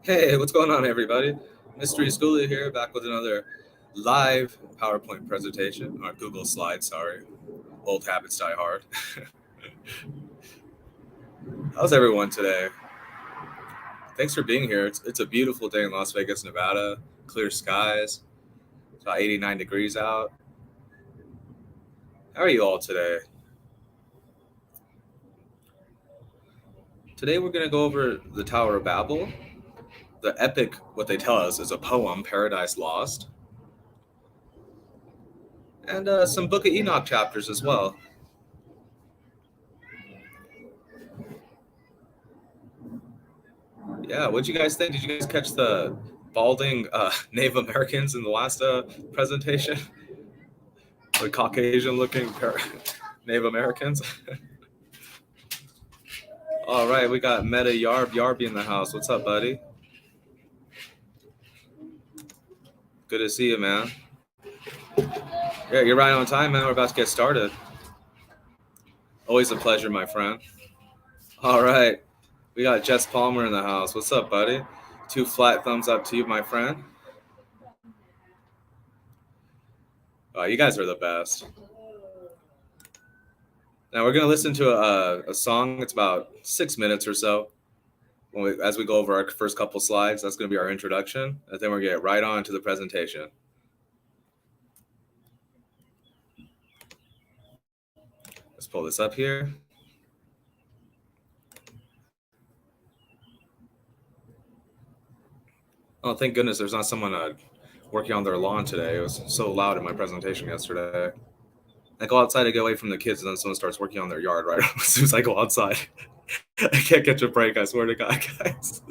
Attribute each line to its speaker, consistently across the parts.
Speaker 1: Hey, what's going on, everybody? MysterySchooler here, back with another live PowerPoint presentation, or Google Slides, sorry. Old habits die hard. How's everyone today? Thanks for being here. It's a beautiful day in Las Vegas, Nevada. Clear skies. It's about 89 degrees out. How are you all today? Today we're going to go over the Tower of Babel. The epic, what they tell us, is a poem, Paradise Lost. And some Book of Enoch chapters as well. Yeah, what'd you guys think? Did you guys catch the balding Native Americans in the last presentation? The Caucasian-looking Native Americans. All right, we got Meta Yarby in the house. What's up, buddy? Good to see you, man. Yeah, you're right on time, man. We're about to get started. Always a pleasure, my friend. All right, we got Jess Palmer in the house. What's up, buddy? 2 flat thumbs up to you, my friend. You guys are the best. Now we're going to listen to a song. It's about 6 minutes or so. As we go over our first couple slides, that's going to be our introduction. And then we're going to get right on to the presentation. Let's pull this up here. Oh, thank goodness there's not someone working on their lawn today. It was so loud in my presentation yesterday. I go outside to get away from the kids, and then someone starts working on their yard right as soon as I go outside. I can't catch a break, I swear to God, guys.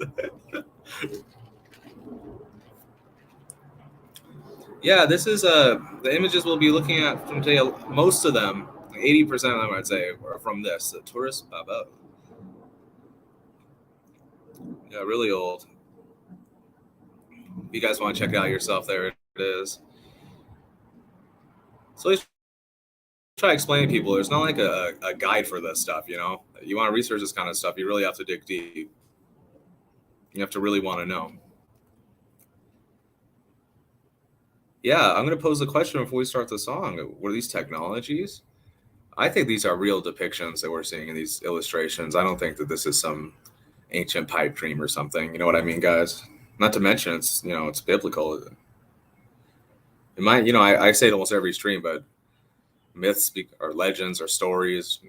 Speaker 1: Yeah, this is the images we'll be looking at from today. Most of them, 80% of them, I'd say, are from this, the tourist Babel. Yeah, really old. If you guys want to check it out yourself, there it is. So let's try explaining to people. There's not like a guide for this stuff, you know? You want to research this kind of stuff, you really have to dig deep. You have to really want to know. Yeah, I'm going to pose the question before we start the song. Were these technologies? I think these are real depictions that we're seeing in these illustrations. I don't think that this is some ancient pipe dream or something. You know what I mean, guys? Not to mention, it's it's biblical. It might, I say it almost every stream, but myths or legends or stories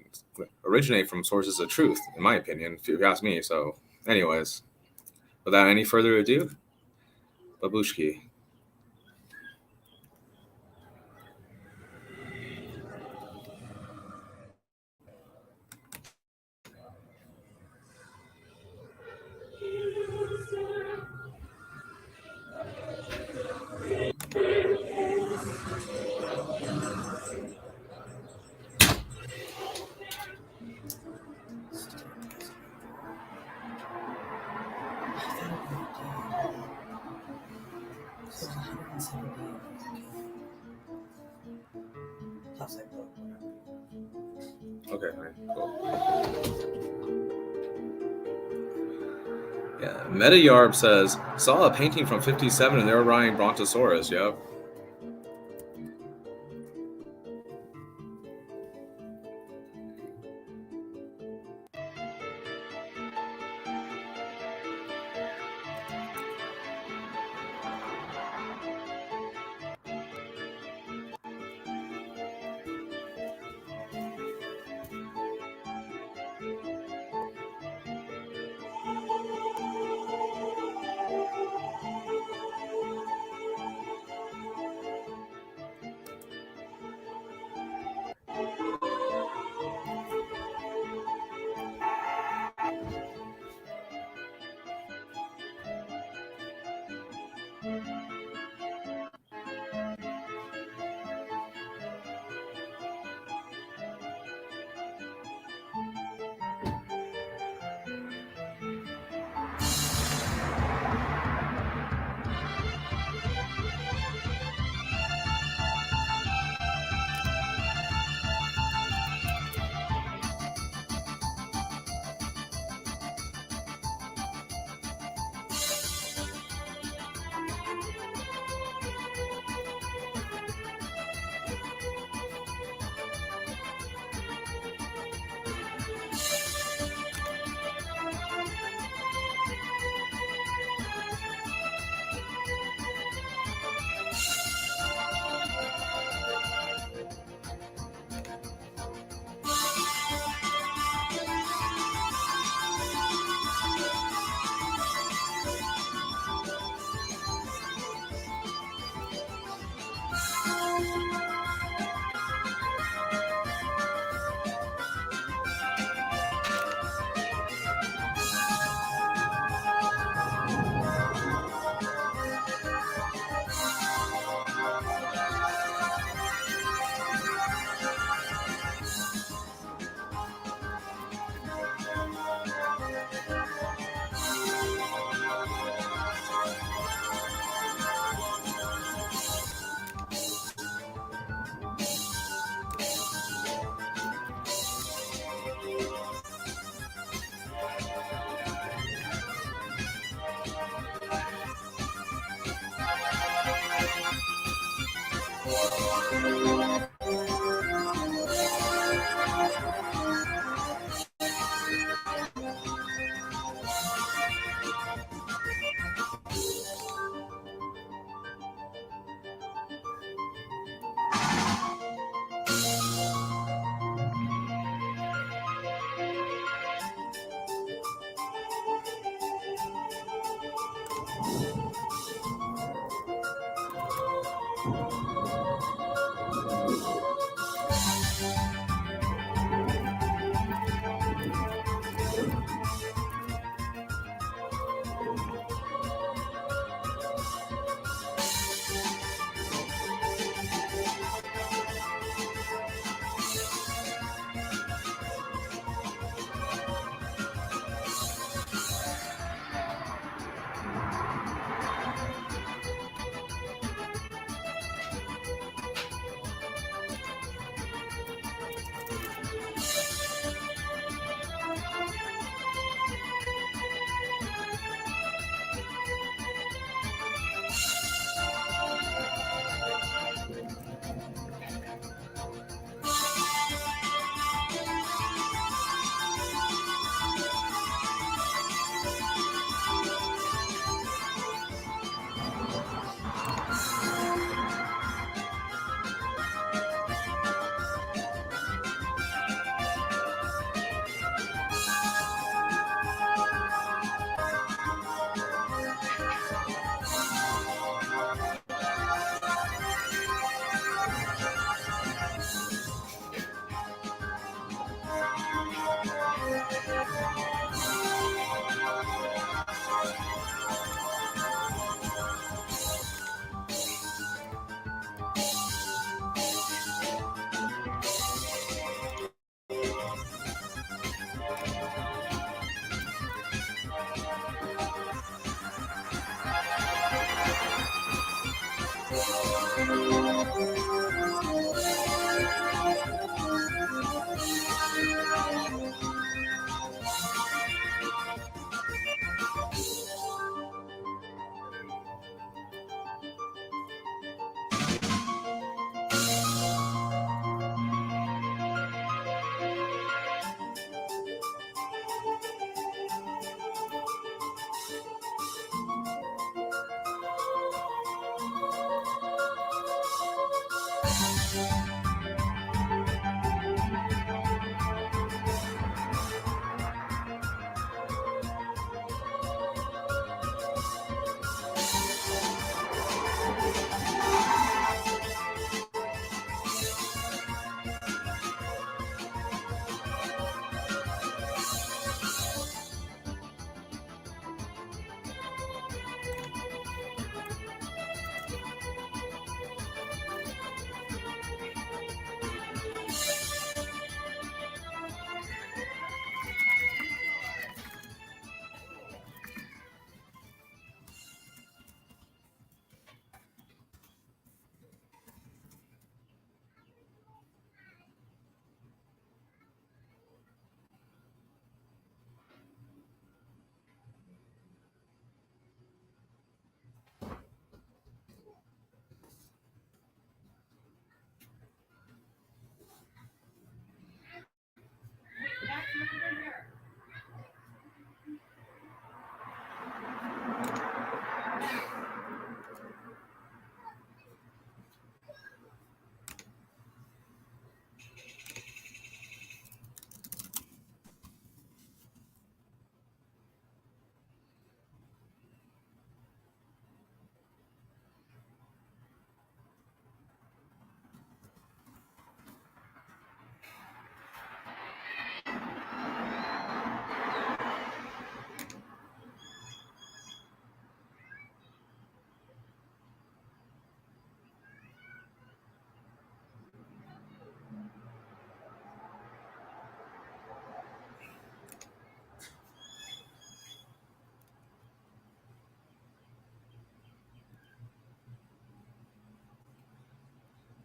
Speaker 1: originate from sources of truth, in my opinion, if you ask me. So, anyways, without any further ado, babushki. Okay, cool. Yeah, Meta Yarb says, saw a painting from 57 and they were riding Brontosaurus, yep.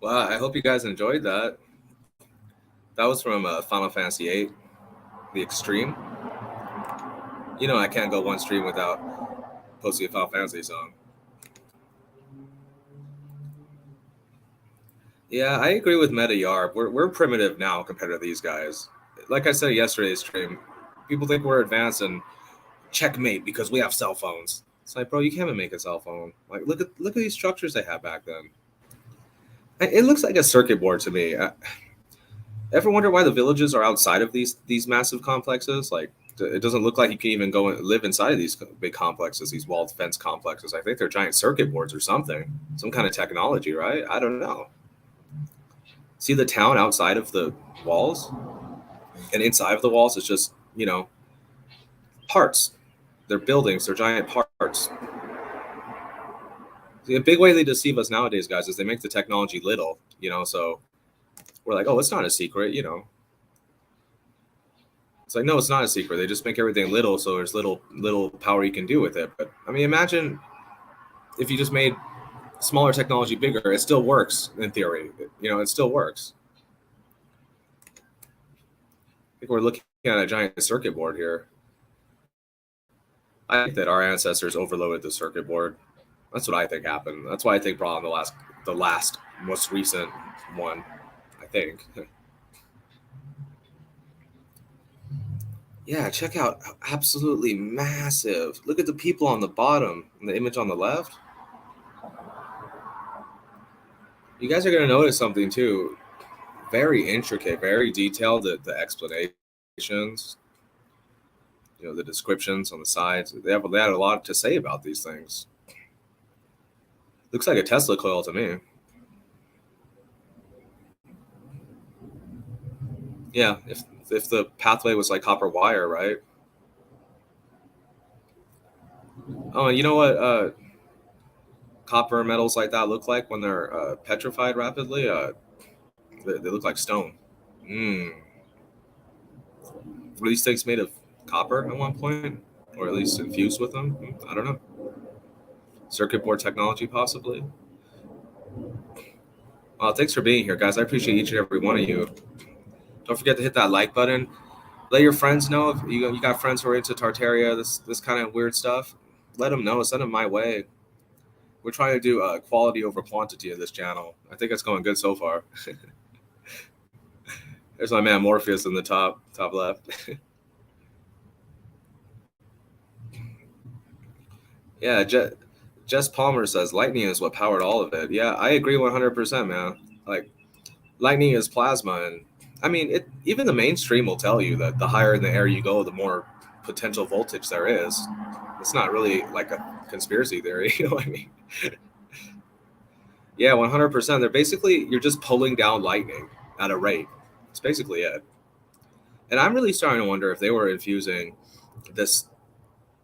Speaker 1: Wow, I hope you guys enjoyed that. That was from Final Fantasy VIII, The Extreme. You know, I can't go one stream without posting a Final Fantasy song. Yeah, I agree with Meta Yarb. We're primitive now compared to these guys. Like I said yesterday's stream, people think we're advanced and checkmate because we have cell phones. It's like, bro, you can't even make a cell phone. Like, look at these structures they had back then. It looks like a circuit board to me. Ever wonder why the villages are outside of these massive complexes? Like, it doesn't look like you can even go and live inside of these big complexes, these walled fence complexes. I think they're giant circuit boards or something, some kind of technology, right? I don't know. See the town outside of the walls, and inside of the walls is just parts. They're buildings. They're giant parts. The big way they deceive us nowadays, guys, is they make the technology little. So we're like, oh, it's not a secret. It's like, no, it's not a secret. They just make everything little, so there's little power you can do with it. But I mean, imagine if you just made smaller technology bigger. It still works in theory. It still works. I think we're looking at a giant circuit board here. I think that our ancestors overloaded the circuit board. That's what I think happened. That's why I think probably the last most recent one, I think. Yeah, check out absolutely massive. Look at the people on the bottom and the image on the left. You guys are going to notice something too. Very intricate, very detailed, the explanations, the descriptions on the sides. They had a lot to say about these things. Looks like a Tesla coil to me. Yeah, if the pathway was like copper wire, right? Oh, and you know what copper metals like that look like when they're petrified rapidly? They look like stone. Were these things made of copper at one point? Or at least infused with them? I don't know. Circuit board technology, possibly. Thanks for being here, guys. I appreciate each and every one of you. Don't forget to hit that like button. Let your friends know if you got friends who are into Tartaria, this kind of weird stuff. Let them know. Send them my way. We're trying to do quality over quantity of this channel. I think it's going good so far. There's my man Morpheus in the top left. Yeah, Jess Palmer says lightning is what powered all of it. Yeah, I agree 100%, man. Like, lightning is plasma, and I mean, even the mainstream will tell you that the higher in the air you go, the more potential voltage there is. It's not really like a conspiracy theory, you know what I mean? Yeah, 100%. They're basically, you're just pulling down lightning at a rate. It's basically it. And I'm really starting to wonder if they were infusing this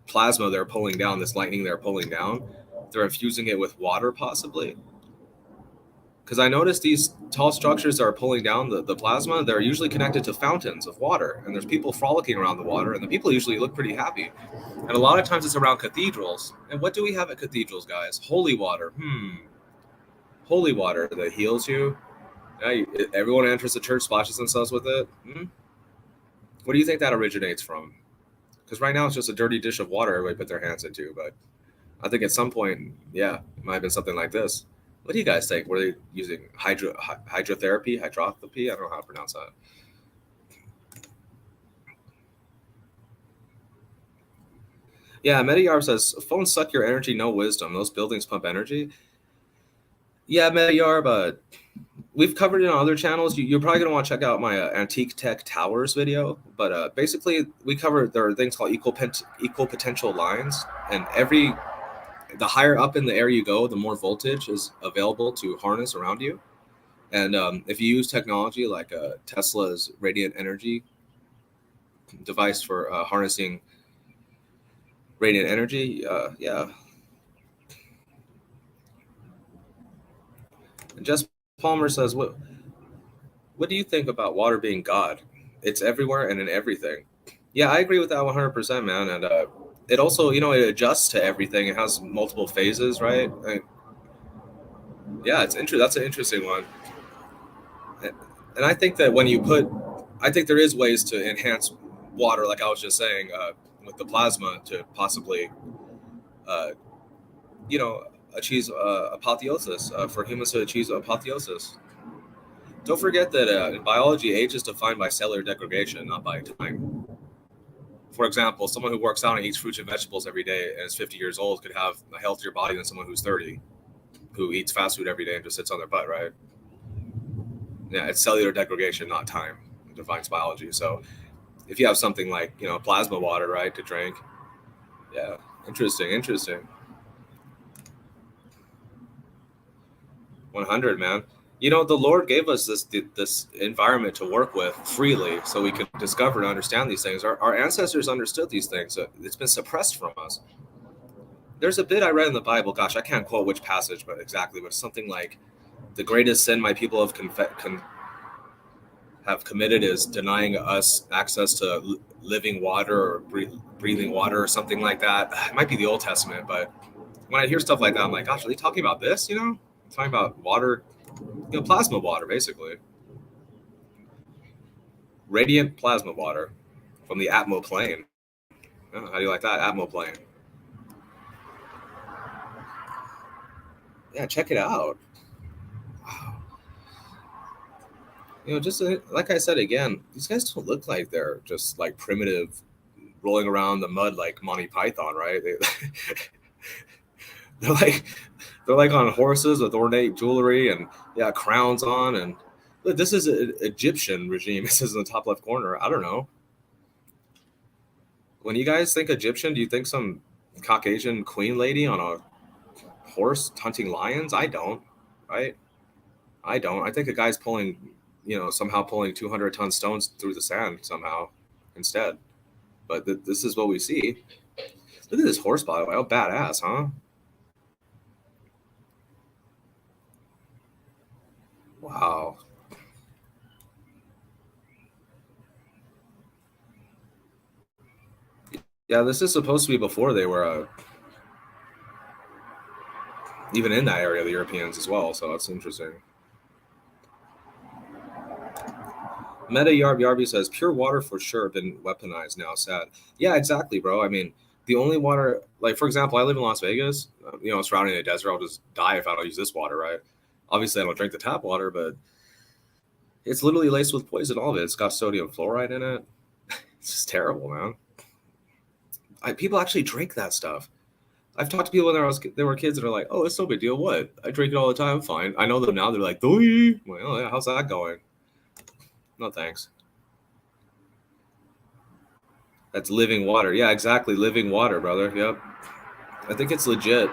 Speaker 1: plasma they're pulling down, this lightning they're pulling down, they're infusing it with water possibly. Because I noticed these tall structures that are pulling down the plasma, they're usually connected to fountains of water. And there's people frolicking around the water, and the people usually look pretty happy. And a lot of times it's around cathedrals. And what do we have at cathedrals, guys? Holy water. Holy water that heals you. Everyone enters the church, splashes themselves with it. What do you think that originates from? Because right now it's just a dirty dish of water everybody put their hands into. But I think at some point, yeah, it might have been something like this. What do you guys think? Were they using hydrotherapy? I don't know how to pronounce that. Yeah, Mediyar says, phones suck your energy, no wisdom. Those buildings pump energy. Yeah, Mediyar, but we've covered it on other channels. You're probably going to want to check out my ANTIQUITECH Towers video. But basically, we covered there are things called equal potential lines. And the higher up in the air you go, the more voltage is available to harness around you. And if you use technology like Tesla's radiant energy device for harnessing radiant energy, yeah. And Jess Palmer says, what do you think about water being God? It's everywhere and in everything. Yeah, I agree with that 100%, man. And it also, it adjusts to everything. It has multiple phases, right? Yeah, it's interesting. That's an interesting one. And I think that I think there is ways to enhance water, like I was just saying, with the plasma to possibly, achieve apotheosis, for humans to achieve apotheosis. Don't forget that in biology, age is defined by cellular degradation, not by time. For example, someone who works out and eats fruits and vegetables every day and is 50 years old could have a healthier body than someone who's 30, who eats fast food every day and just sits on their butt, right? Yeah, it's cellular degradation, not time. It defines biology. So if you have something like, plasma water, right, to drink, yeah, interesting. 100, man. The Lord gave us this environment to work with freely, so we could discover and understand these things. Our ancestors understood these things. So it's been suppressed from us. There's a bit I read in the Bible. Gosh, I can't quote which passage, but exactly, but something like, "The greatest sin my people have committed is denying us access to living water or breathing water," or something like that. It might be the Old Testament, but when I hear stuff like that, I'm like, gosh, are they talking about this? Talking about water, plasma water, basically. Radiant plasma water from the Atmo plane. Oh, how do you like that? Atmo plane. Yeah, check it out. Wow. Just like I said again, these guys don't look like they're just like primitive, rolling around the mud like Monty Python, right? They're like they're like on horses with ornate jewelry and crowns on. And look, this is an Egyptian regime. This is in the top left corner. I don't know. When you guys think Egyptian, do you think some Caucasian queen lady on a horse hunting lions? I don't, right? I don't. I think a guy's somehow pulling 200-ton stones through the sand somehow instead. But this is what we see. Look at this horse, by the way. Oh, badass, huh? Wow. Yeah, this is supposed to be before they were even in that area, the Europeans as well. So that's interesting. Meta Yarb Yarby says pure water for sure been weaponized now. Sad. Yeah, exactly, bro. I mean, the only water, like for example, I live in Las Vegas. Surrounding a desert, I'll just die if I don't use this water, right? Obviously, I don't drink the tap water, but it's literally laced with poison. All of it. It's got sodium fluoride in it. It's just terrible, man. People actually drink that stuff. I've talked to people when they were kids that are like, "Oh, it's no big deal. What? I drink it all the time. I'm fine." I know them now. They're like, "Well, yeah, how's that going?" No thanks. That's living water. Yeah, exactly. Living water, brother. Yep. I think it's legit.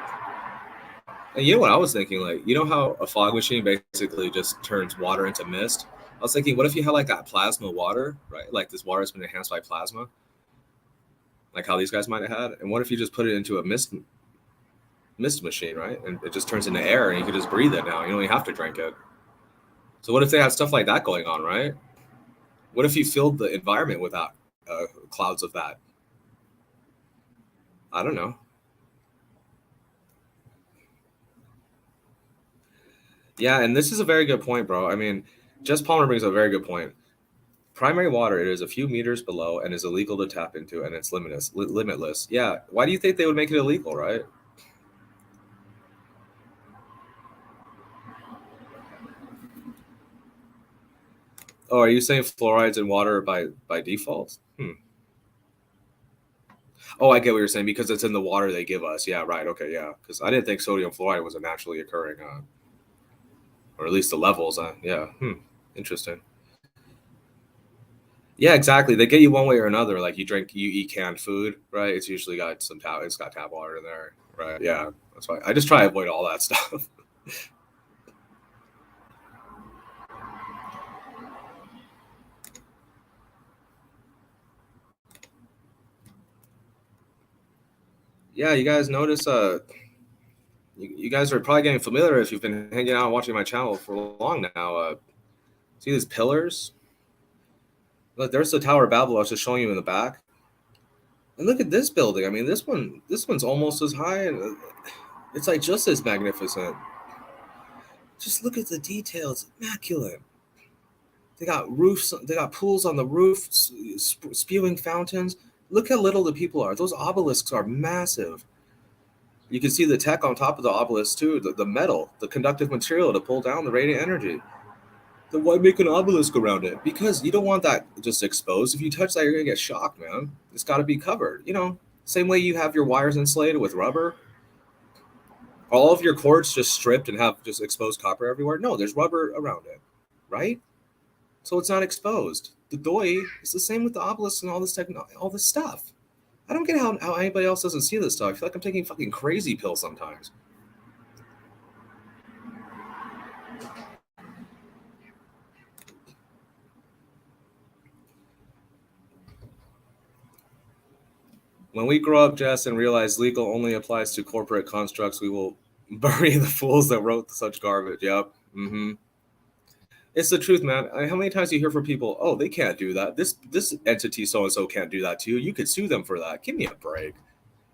Speaker 1: And you know what I was thinking? Like, how a fog machine basically just turns water into mist? I was thinking, what if you had like that plasma water, right? Like this water has been enhanced by plasma, like how these guys might have had. And what if you just put it into a mist machine, right? And it just turns into air and you can just breathe it now. You don't even have to drink it. So what if they had stuff like that going on, right? What if you filled the environment without clouds of that? I don't know. Yeah, and this is a very good point, bro. I mean, Jess Palmer brings up a very good point. Primary water, it is a few meters below and is illegal to tap into, and it's limitless. Yeah. Why do you think they would make it illegal, right? Oh, are you saying fluorides in water by default? Oh, I get what you're saying, because it's in the water they give us. Yeah, right. Okay, yeah. Because I didn't think sodium fluoride was a naturally occurring, or at least the levels. Yeah. Interesting. Yeah, exactly. They get you one way or another. Like you eat canned food, right? It's usually got it's got tap water in there, right? Yeah, that's why I just try to avoid all that stuff. Yeah, you guys notice you guys are probably getting familiar if you've been hanging out and watching my channel for long now. See these pillars? Look, there's the Tower of Babel I was just showing you in the back. And look at this building. I mean, this one's almost as high, and it's like just as magnificent. Just look at the details. Immaculate. They got roofs. They got pools on the roof, spewing fountains. Look how little the people are. Those obelisks are massive. You can see the tech on top of the obelisk too. The metal, the conductive material to pull down the radiant energy. Then why make an obelisk around it? Because you don't want that just exposed. If you touch that, you're gonna get shocked, man. It's got to be covered. Same way you have your wires insulated with rubber. All of your cords just stripped and have just exposed copper everywhere. No, there's rubber around it, right? So it's not exposed. The doi is the same with the obelisk and all this all this stuff. I don't get how anybody else doesn't see this stuff. I feel like I'm taking fucking crazy pills sometimes. When we grow up, Jess, and realize legal only applies to corporate constructs, we will bury the fools that wrote such garbage. Yep. Mm-hmm. It's the truth, man. How many times do you hear from people, oh, they can't do that. This entity so-and-so can't do that to you. You could sue them for that. Give me a break.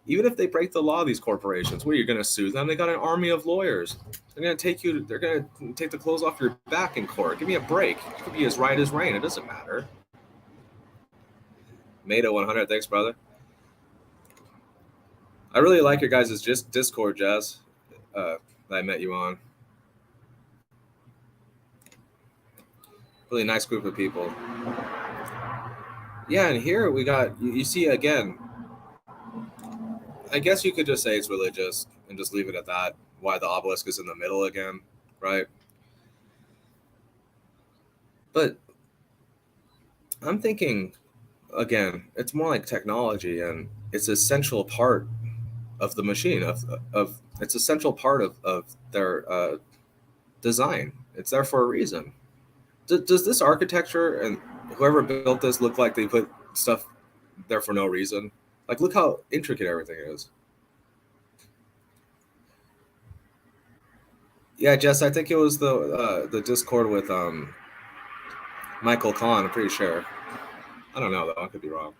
Speaker 1: Even if they break the law, these corporations, what are you going to sue them? They got an army of lawyers. They're going to take the clothes off your back in court. Give me a break. You could be as right as rain. It doesn't matter. Meta 100, thanks, brother. I really like your guys' Discord, Jazz, that I met you on. Really nice group of people. Yeah, and here we got, you see again, I guess you could just say it's religious and just leave it at that. Why the obelisk is in the middle again, right? But I'm thinking, again, it's more like technology, and it's an essential part of the machine, of it's a central part of their design. It's there for a reason. Does this architecture and whoever built this look like they put stuff there for no reason? Like, look how intricate everything is. Yeah, Jess, I think it was the Discord with Michael Kahn. I'm pretty sure. I don't know though. I could be wrong.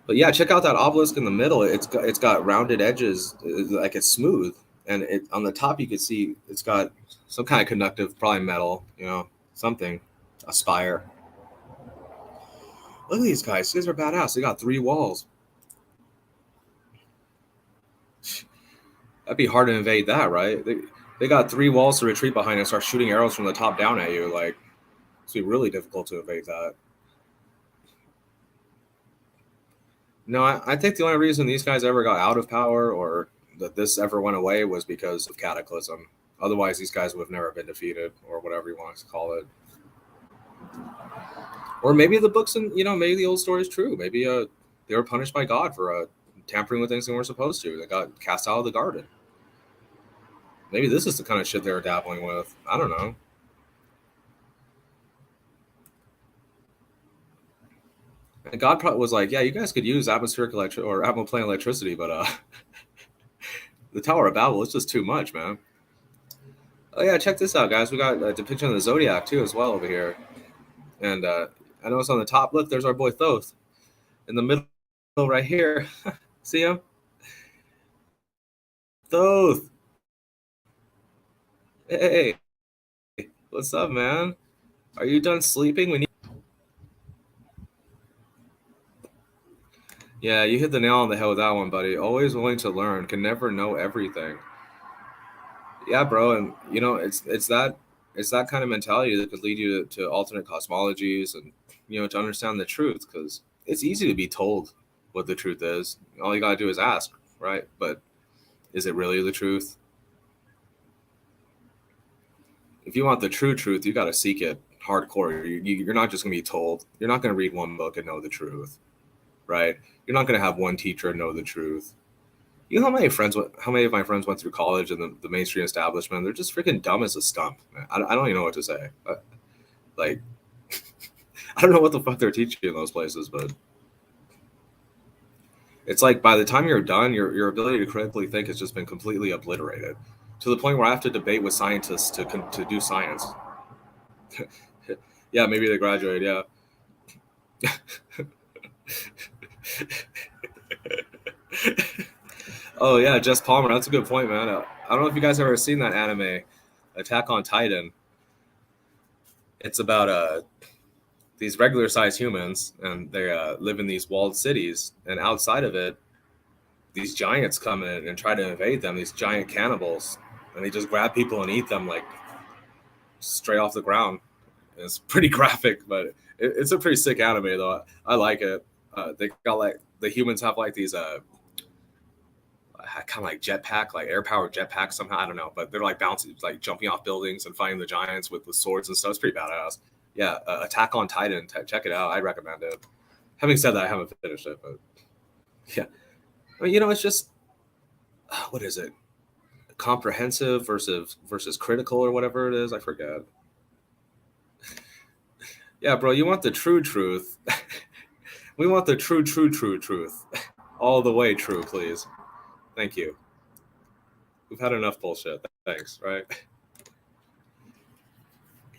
Speaker 1: But yeah, check out that obelisk in the middle. It's got rounded edges, like it's smooth, and on the top you can see it's got some kind of conductive, probably metal, something, a spire. Look at these guys. These guys are badass. They got 3 walls. That'd be hard to invade that, right? They got 3 walls to retreat behind and start shooting arrows from the top down at you. Like, it's be really difficult to evade that. No, I think the only reason these guys ever got out of power or that this ever went away was because of Cataclysm. Otherwise, these guys would have never been defeated, or whatever you want to call it. Or maybe the books and maybe the old story is true. Maybe they were punished by God for tampering with things they weren't supposed to. They got cast out of the garden. Maybe this is the kind of shit they were dabbling with. I don't know. And God probably was like, yeah, you guys could use atmospheric or atmoplane electricity, but the Tower of Babel is just too much, man. Oh yeah, check this out, guys. We got a depiction of the Zodiac too as well over here. And I notice on the top, look, there's our boy Thoth. In the middle right here. See him? Thoth. Hey, what's up, man? Are you done sleeping? We need. Yeah, you hit the nail on the head with that one, buddy. Always willing to learn, can never know everything. Yeah, bro, and it's that kind of mentality that could lead you to alternate cosmologies and to understand the truth, because it's easy to be told what the truth is. All you gotta do is ask, right? But is it really the truth? If you want the true truth, you got to seek it hardcore. You're not just gonna be told. You're not gonna read one book and know the truth, right? You're not gonna have one teacher and know the truth. You know how many of my friends went through college and the mainstream establishment? They're just freaking dumb as a stump, man. I don't even know what to say. Like, I don't know what the fuck they're teaching in those places, but it's like by the time you're done, your ability to critically think has just been completely obliterated to the point where I have to debate with scientists to do science. Yeah, maybe they graduated. Yeah. Oh yeah, Jess Palmer. That's a good point, man. I don't know if you guys ever seen that anime, Attack on Titan. It's about these regular sized humans, and they live in these walled cities, and outside of it, these giants come in and try to invade them. These giant cannibals, and they just grab people and eat them. Like, straight off the ground. It's pretty graphic, but it's a pretty sick anime though. I like it. They got like the humans have like these kind of like jetpack, like air powered jetpack somehow. I don't know, but they're like bouncing, like jumping off buildings and fighting the giants with swords and stuff. It's pretty badass. Yeah, Attack on Titan. Check it out. I recommend it. Having said that, I haven't finished it, but yeah, I mean, it's just what is it? Comprehensive versus critical or whatever it is. I forget. Yeah, bro, you want the true truth. We want the true truth. All the way true, please. Thank you. We've had enough bullshit. Thanks, right?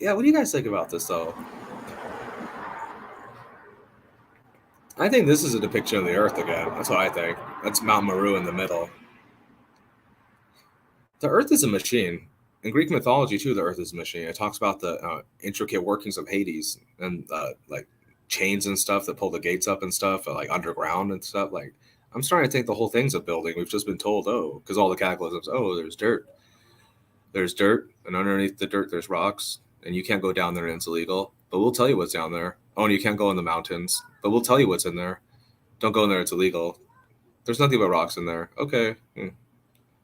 Speaker 1: Yeah, what do you guys think about this, though? I think this is a depiction of the Earth again. That's what I think. That's Mount Meru in the middle. The Earth is a machine. In Greek mythology, too, the Earth is a machine. It talks about the intricate workings of Hades and like chains and stuff that pull the gates up and stuff, like underground and stuff. Like, I'm starting to think the whole thing's a building. We've just been told, oh, because all the cataclysms, oh, there's dirt. There's dirt, and underneath the dirt, there's rocks, and you can't go down there and it's illegal. But we'll tell you what's down there. Oh, and you can't go in the mountains, but we'll tell you what's in there. Don't go in there, it's illegal. There's nothing but rocks in there. Okay.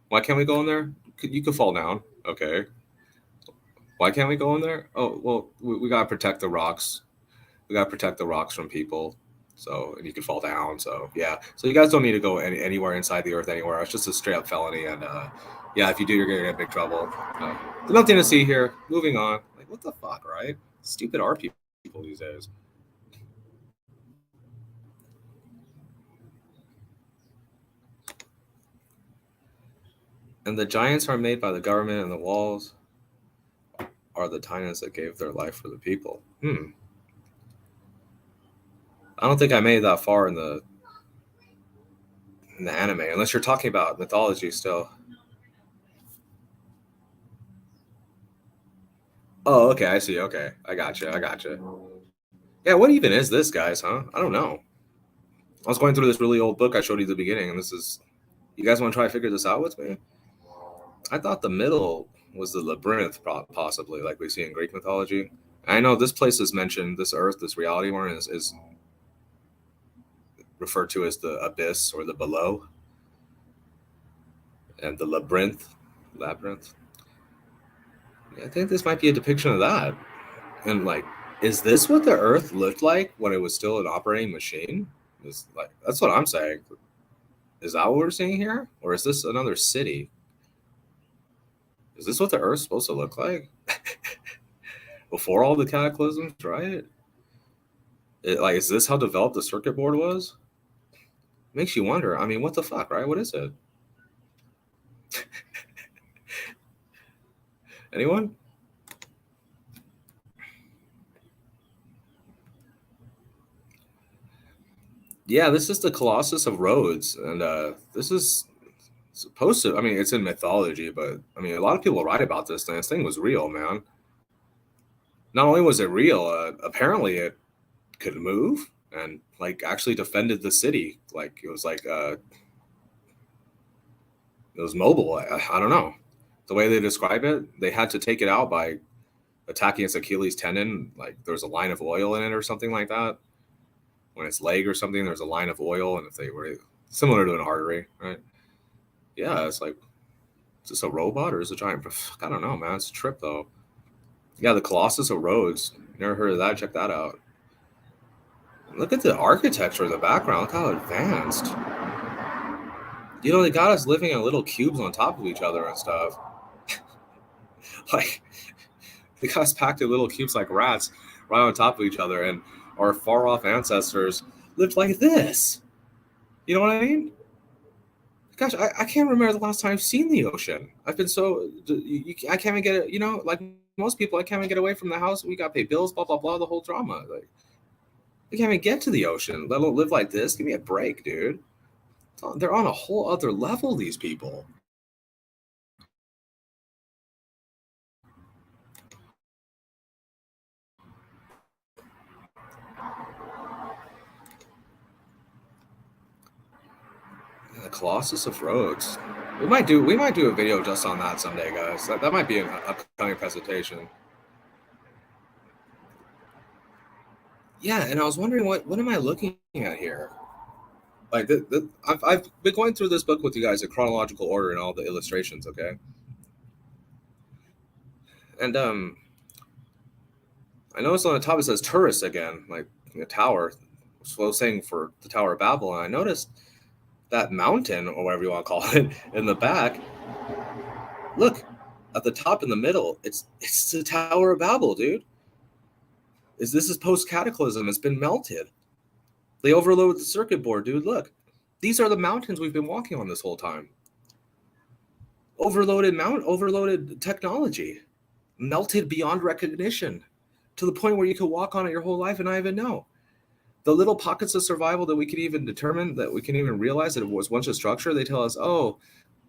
Speaker 1: Why can't we go in there? You could fall down. Okay. Why can't we go in there? Oh, well, we got to protect the rocks. We got to protect the rocks from people. So, and you can fall down. So, yeah. So, you guys don't need to go anywhere inside the Earth anywhere. It's just a straight up felony. And, yeah, if you do, you're going to get in big trouble. There's nothing to see here. Moving on. Like, what the fuck, right? Stupid art people these days. And the giants are made by the government, and the walls are the titans that gave their life for the people. I don't think I made that far in the anime, unless you're talking about mythology still. Oh, okay, I see. Okay, I gotcha. Yeah, what even is this, guys? Huh? I don't know. I was going through this really old book I showed you at the beginning, and this is. You guys want to try to figure this out with me? I thought the middle was the labyrinth, possibly, like we see in Greek mythology. I know this place is mentioned. This Earth, this reality we're in, is referred to as the abyss or the below, and the labyrinth. Yeah, I think this might be a depiction of that. And like, is this what the Earth looked like when it was still an operating machine? That's what I'm saying. Is that what we're seeing here, or is this another city? Is this what the Earth's supposed to look like before all the cataclysms? Right? Is this how developed the circuit board was? Makes you wonder. I mean, what the fuck, right? What is it? Anyone? Yeah, this is the Colossus of Rhodes, and this is supposed to. I mean, it's in mythology, but I mean, a lot of people write about this thing. This thing was real, man. Not only was it real, apparently it could move and like actually defended the city. Like it was it was mobile. I don't know. The way they describe it, they had to take it out by attacking its Achilles tendon. Like there was a line of oil in it or something like that. When its leg or something, there's a line of oil, and if they were similar to an artery, right? Yeah, it's like, is this a robot or is it a giant? I don't know, man. It's a trip though. Yeah, the Colossus of Rhodes. Never heard of that? Check that out. Look at the architecture in the background. Look how advanced. They got us living in little cubes on top of each other and stuff. Like, they got us packed in little cubes like rats right on top of each other, and our far off ancestors lived like this. You know what I mean? Gosh, I can't remember the last time I've seen the ocean. I've been so I can't even get it. Like most people, I can't even get away from the house. We got to pay bills, blah blah blah, the whole drama. Like, we can't even get to the ocean, let alone live like this. Give me a break, dude. They're on a whole other level. These people. The Colossus of Rhodes. We might do a video just on that someday, guys. That might be an upcoming presentation. Yeah, and I was wondering what am I looking at here? Like I've been going through this book with you guys in chronological order and all the illustrations, okay? And I noticed on the top it says tourists again, like the tower. So I was saying for the Tower of Babel, and I noticed that mountain or whatever you want to call it in the back. Look, at the top in the middle, it's the Tower of Babel, dude. This is post cataclysm? It's been melted. They overloaded the circuit board, dude. Look, these are the mountains we've been walking on this whole time. Overloaded technology, melted beyond recognition, to the point where you could walk on it your whole life and not even know. The little pockets of survival that we could even determine, that we can even realize that it was once a structure, they tell us, oh,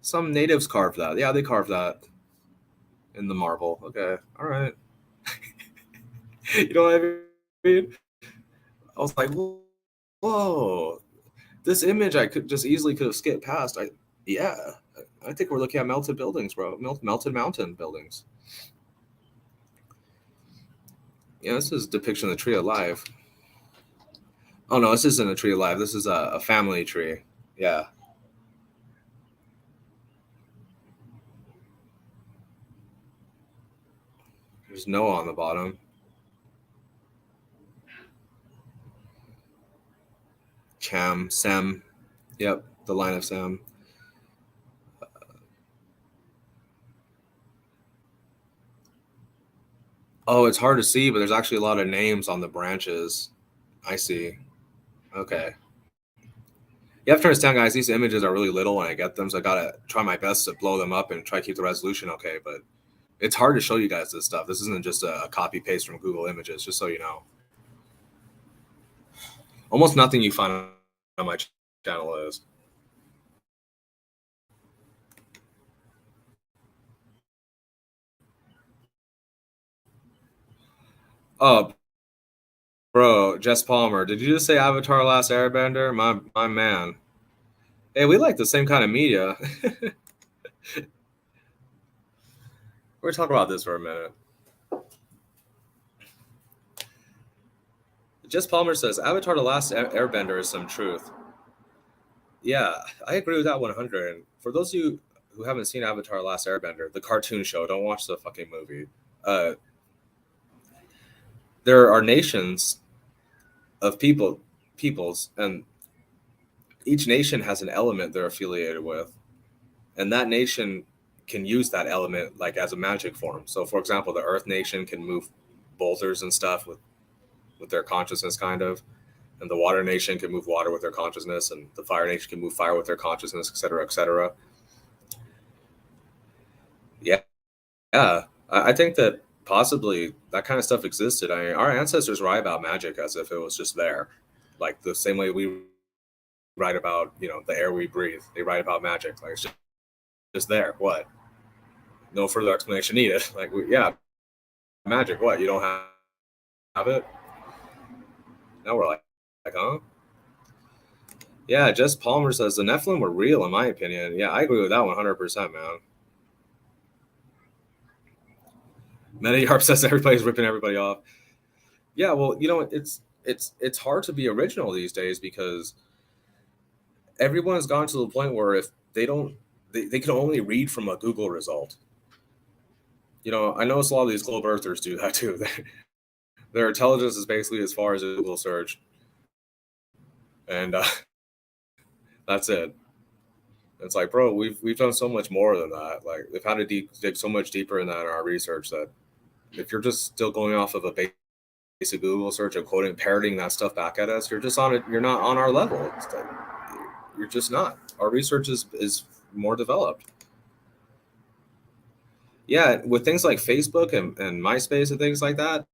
Speaker 1: some natives carved that. Yeah, they carved that in the marble. Okay, all right. You know what I mean? I was like, whoa, this image I could just easily could have skipped past. I think we're looking at melted buildings, bro. Melted mountain buildings. Yeah, this is a depiction of the tree of life. Oh no, this isn't a tree of life. This is a family tree. Yeah. There's Noah on the bottom. Sem. Yep, the line of Sem. Oh, it's hard to see, but there's actually a lot of names on the branches. I see. Okay. You have to understand, guys, these images are really little when I get them, so I gotta try my best to blow them up and try to keep the resolution okay, but it's hard to show you guys this stuff. This isn't just a copy paste from Google Images, just so you know. Almost nothing you find on my channel is. Oh, bro, Jess Palmer, did you just say Avatar Last Airbender? My man. Hey, we like the same kind of media. We're talking about this for a minute. Jess Palmer says Avatar: The Last Airbender is some truth. Yeah, I agree with that 100. And for those of you who haven't seen Avatar: Last Airbender, the cartoon show, don't watch the fucking movie. There are nations of peoples, and each nation has an element they're affiliated with, and that nation can use that element like as a magic form. So, for example, the Earth Nation can move boulders and stuff with their consciousness, kind of, and the Water Nation can move water with their consciousness, and the Fire Nation can move fire with their consciousness, etc., etc. Yeah, yeah. I think that possibly that kind of stuff existed. I mean, our ancestors write about magic as if it was just there, like the same way we write about, the air we breathe. They write about magic, like it's just there. What? No further explanation needed. Like, magic. What? You don't have it? Now we're like, huh? Yeah, Jess Palmer says the Nephilim were real, in my opinion. Yeah, I agree with that 100%, man. Metayarp says everybody's ripping everybody off. Yeah, well, it's hard to be original these days because everyone has gone to the point where if they don't, they can only read from a Google result. I notice a lot of these globe earthers do that too. Their intelligence is basically as far as a Google search, and that's it. It's like, bro, we've done so much more than that. Like, we've had to dig so much deeper in that in our research that if you're just still going off of a basic Google search and parroting that stuff back at us, you're just on it. You're not on our level. Like, you're just not. Our research is more developed. Yeah, with things like Facebook and MySpace and things like that,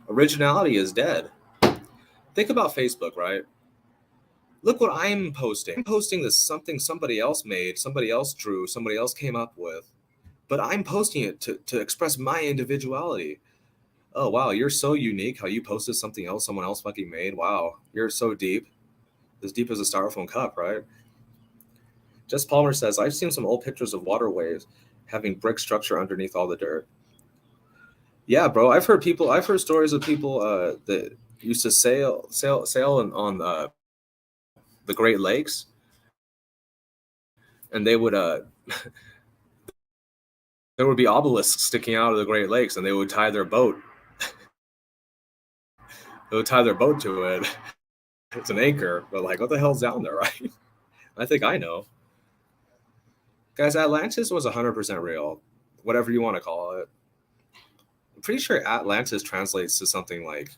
Speaker 1: originality is dead. Think about Facebook, right? Look what I'm posting. I'm posting this something somebody else made, somebody else drew, somebody else came up with, but I'm posting it to express my individuality. Oh, wow, you're so unique how you posted something else someone else fucking made. Wow, you're so deep. As deep as a styrofoam cup, right? Jess Palmer says, I've seen some old pictures of waterways having brick structure underneath all the dirt. Yeah, bro, I've heard stories of people that used to sail on the Great Lakes, and they would there would be obelisks sticking out of the Great Lakes, and they would tie their boat. They would tie their boat to it. It's an anchor, but like, what the hell's down there, right? I think I know. Guys, Atlantis was 100% real, whatever you want to call it. I'm pretty sure Atlantis translates to something like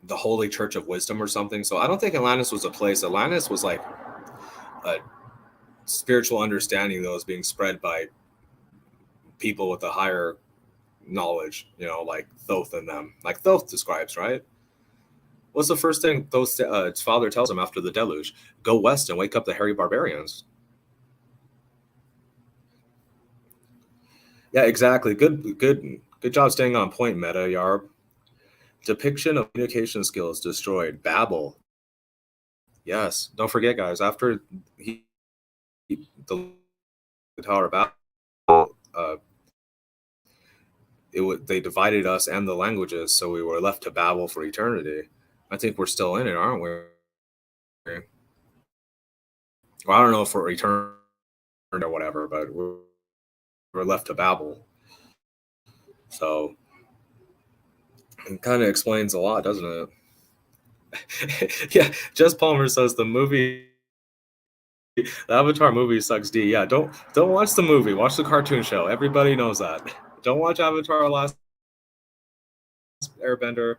Speaker 1: the Holy Church of Wisdom or something. So I don't think Atlantis was a place. Atlantis was like a spiritual understanding that was being spread by people with a higher knowledge, like Thoth and them. Like Thoth describes, right? What's the first thing its father tells him after the deluge? Go west and wake up the hairy barbarians. Yeah, exactly. Good job staying on point, Meta Yarb. Depiction of communication skills destroyed. Babel. Yes. Don't forget, guys, after the Tower of Babel, they divided us and the languages, so we were left to babble for eternity. I think we're still in it, aren't we? Well, I don't know if we're eternal or whatever, but we're left to babble. So it kind of explains a lot, doesn't it? Yeah, Jess Palmer says the Avatar movie sucks D. Yeah, don't watch the movie. Watch the cartoon show. Everybody knows that. Don't watch Avatar: Last Airbender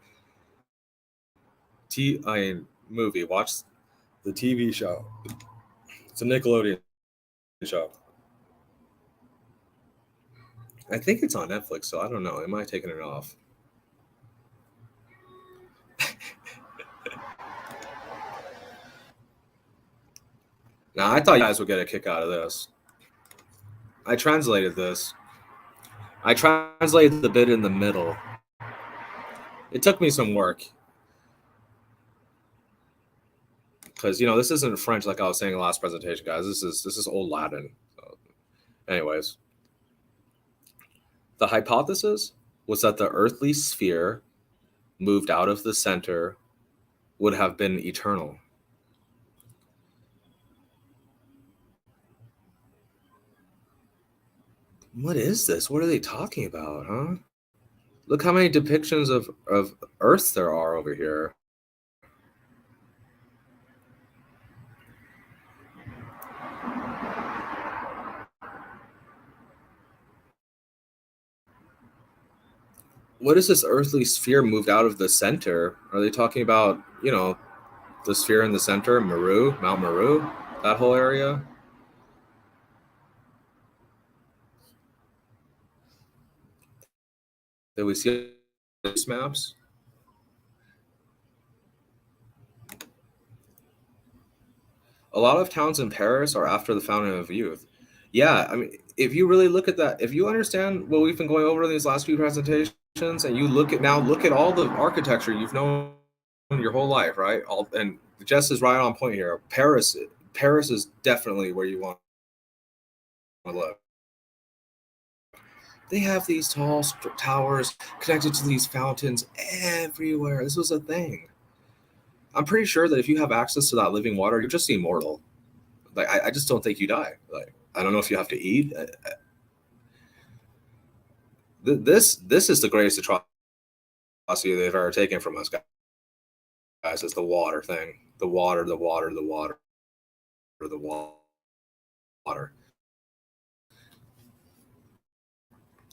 Speaker 1: movie. Watch the TV show. It's a Nickelodeon show. I think it's on Netflix, so I don't know. Am I taking it off? Now, I thought you guys would get a kick out of this. I translated this. I translated the bit in the middle. It took me some work. Because, this isn't French like I was saying in the last presentation, guys. This is old Latin. So, anyways. The hypothesis was that the earthly sphere moved out of the center would have been eternal. What is this? What are they talking about, huh? Look how many depictions of Earth there are over here. What is this earthly sphere moved out of the center? Are they talking about, the sphere in the center, Mount Meru, that whole area? Did we see these maps? A lot of towns in Paris are after the Fountain of Youth. Yeah, I mean, if you really look at that, if you understand what we've been going over in these last few presentations, and you look at all the architecture you've known your whole life, right? And Jess is right on point here. Paris is definitely where you want to live. They have these tall towers connected to these fountains everywhere. This was a thing. I'm pretty sure that if you have access to that living water, you're just immortal. Like, I just don't think you die. Like, I don't know if you have to eat. This is the greatest atrocity they've ever taken from us, guys. It's the water thing. The water.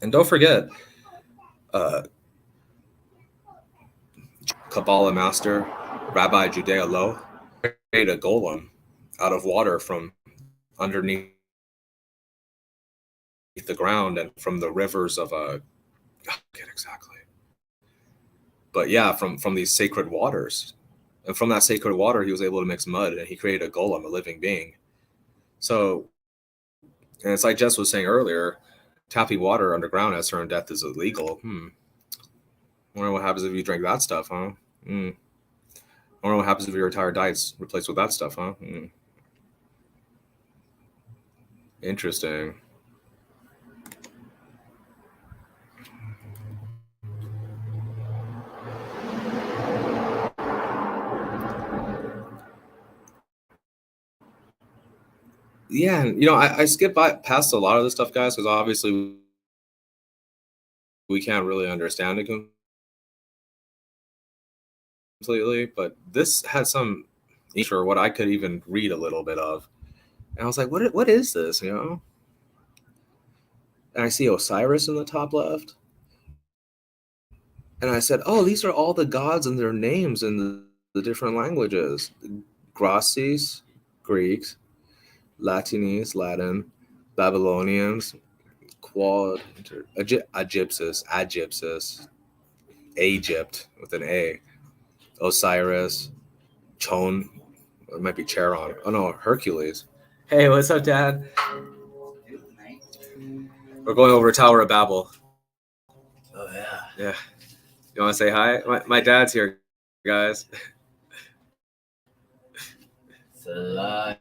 Speaker 1: And don't forget, Kabbalah master, Rabbi Judea Low, made a golem out of water from underneath the ground and from the rivers of I forget exactly. But yeah, from these sacred waters. And from that sacred water, he was able to mix mud, and he created a golem, a living being. So, and it's like Jess was saying earlier, tapping water underground at certain depth is illegal. I wonder what happens if you drink that stuff, huh? I wonder what happens if your entire diet's replaced with that stuff, huh? Interesting. Yeah, and I skip past a lot of this stuff, guys, because obviously we can't really understand it completely. But this had some for what I could even read a little bit of, and I was like, what is this? And I see Osiris in the top left, and I said, oh, these are all the gods and their names in the different languages: Gracis, Greeks; Latinese, Latin; Babylonians; Quad, Egyptus, Egypt with an A; Osiris, Chon, it might be Charon. Oh no, Hercules. Hey, what's up, Dad? We're going over Tower of Babel.
Speaker 2: Oh yeah.
Speaker 1: Yeah. You want to say hi? My dad's here, guys.
Speaker 2: It's alive.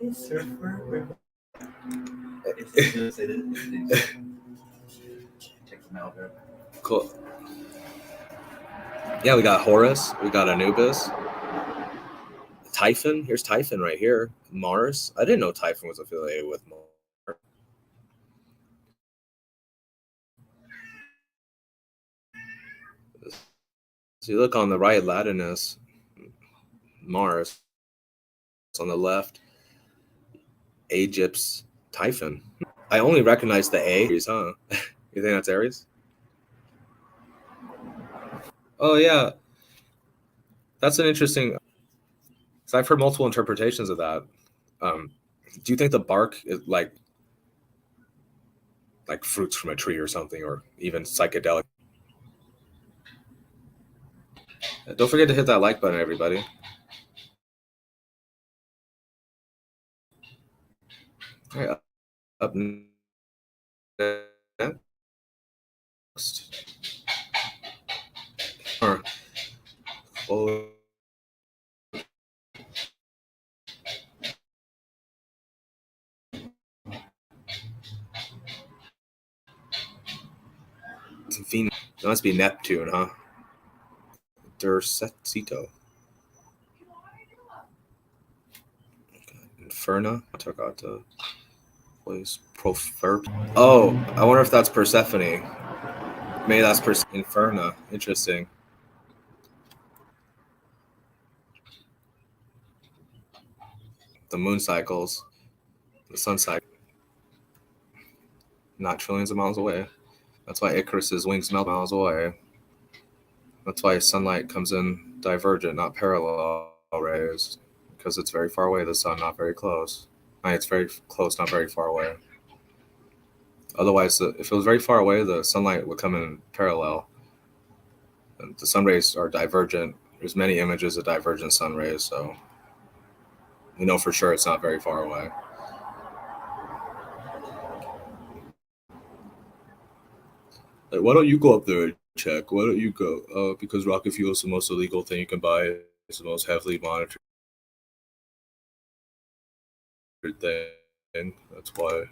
Speaker 2: It's surfer.
Speaker 1: Cool. Yeah, we got Horus. We got Anubis. Typhon. Here's Typhon right here. Mars. I didn't know Typhon was affiliated with Mars. So you look on the right, Latinus, Mars. On the left, Egypt's Typhon. I only recognize the A, huh? You think that's Aries? Oh yeah, that's an interesting. So I've heard multiple interpretations of that. Do you think the bark is like fruits from a tree or something, or even psychedelic? Don't forget to hit that like button, everybody. All right, up next. Or Venus. It must be Neptune, huh? Dersetito. Inferna. Targata. Place Proferb. Oh, I wonder if that's Persephone. Maybe that's Inferna. Interesting. The moon cycles. The sun cycle. Not trillions of miles away. That's why Icarus's wings melt miles away. That's why sunlight comes in divergent, not parallel rays, because it's very far away. The sun, not very close. It's very close, not very far away. Otherwise, if it was very far away, the sunlight would come in parallel. And the sun rays are divergent. There's many images of divergent sun rays, so we know for sure it's not very far away. Like, why don't you go up there and check? Why don't you go? Because rocket fuel is the most illegal thing you can buy. It's the most heavily monitored thing. That's why.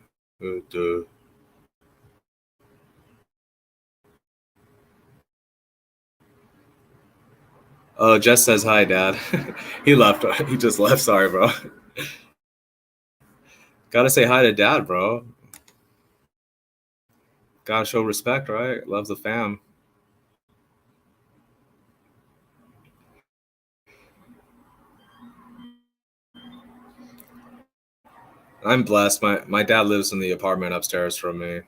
Speaker 1: Oh, Jess says hi, Dad. He left. He just left. Sorry, bro. Gotta say hi to Dad, bro. Gotta show respect, right? Loves the fam. I'm blessed. My dad lives in the apartment upstairs from me.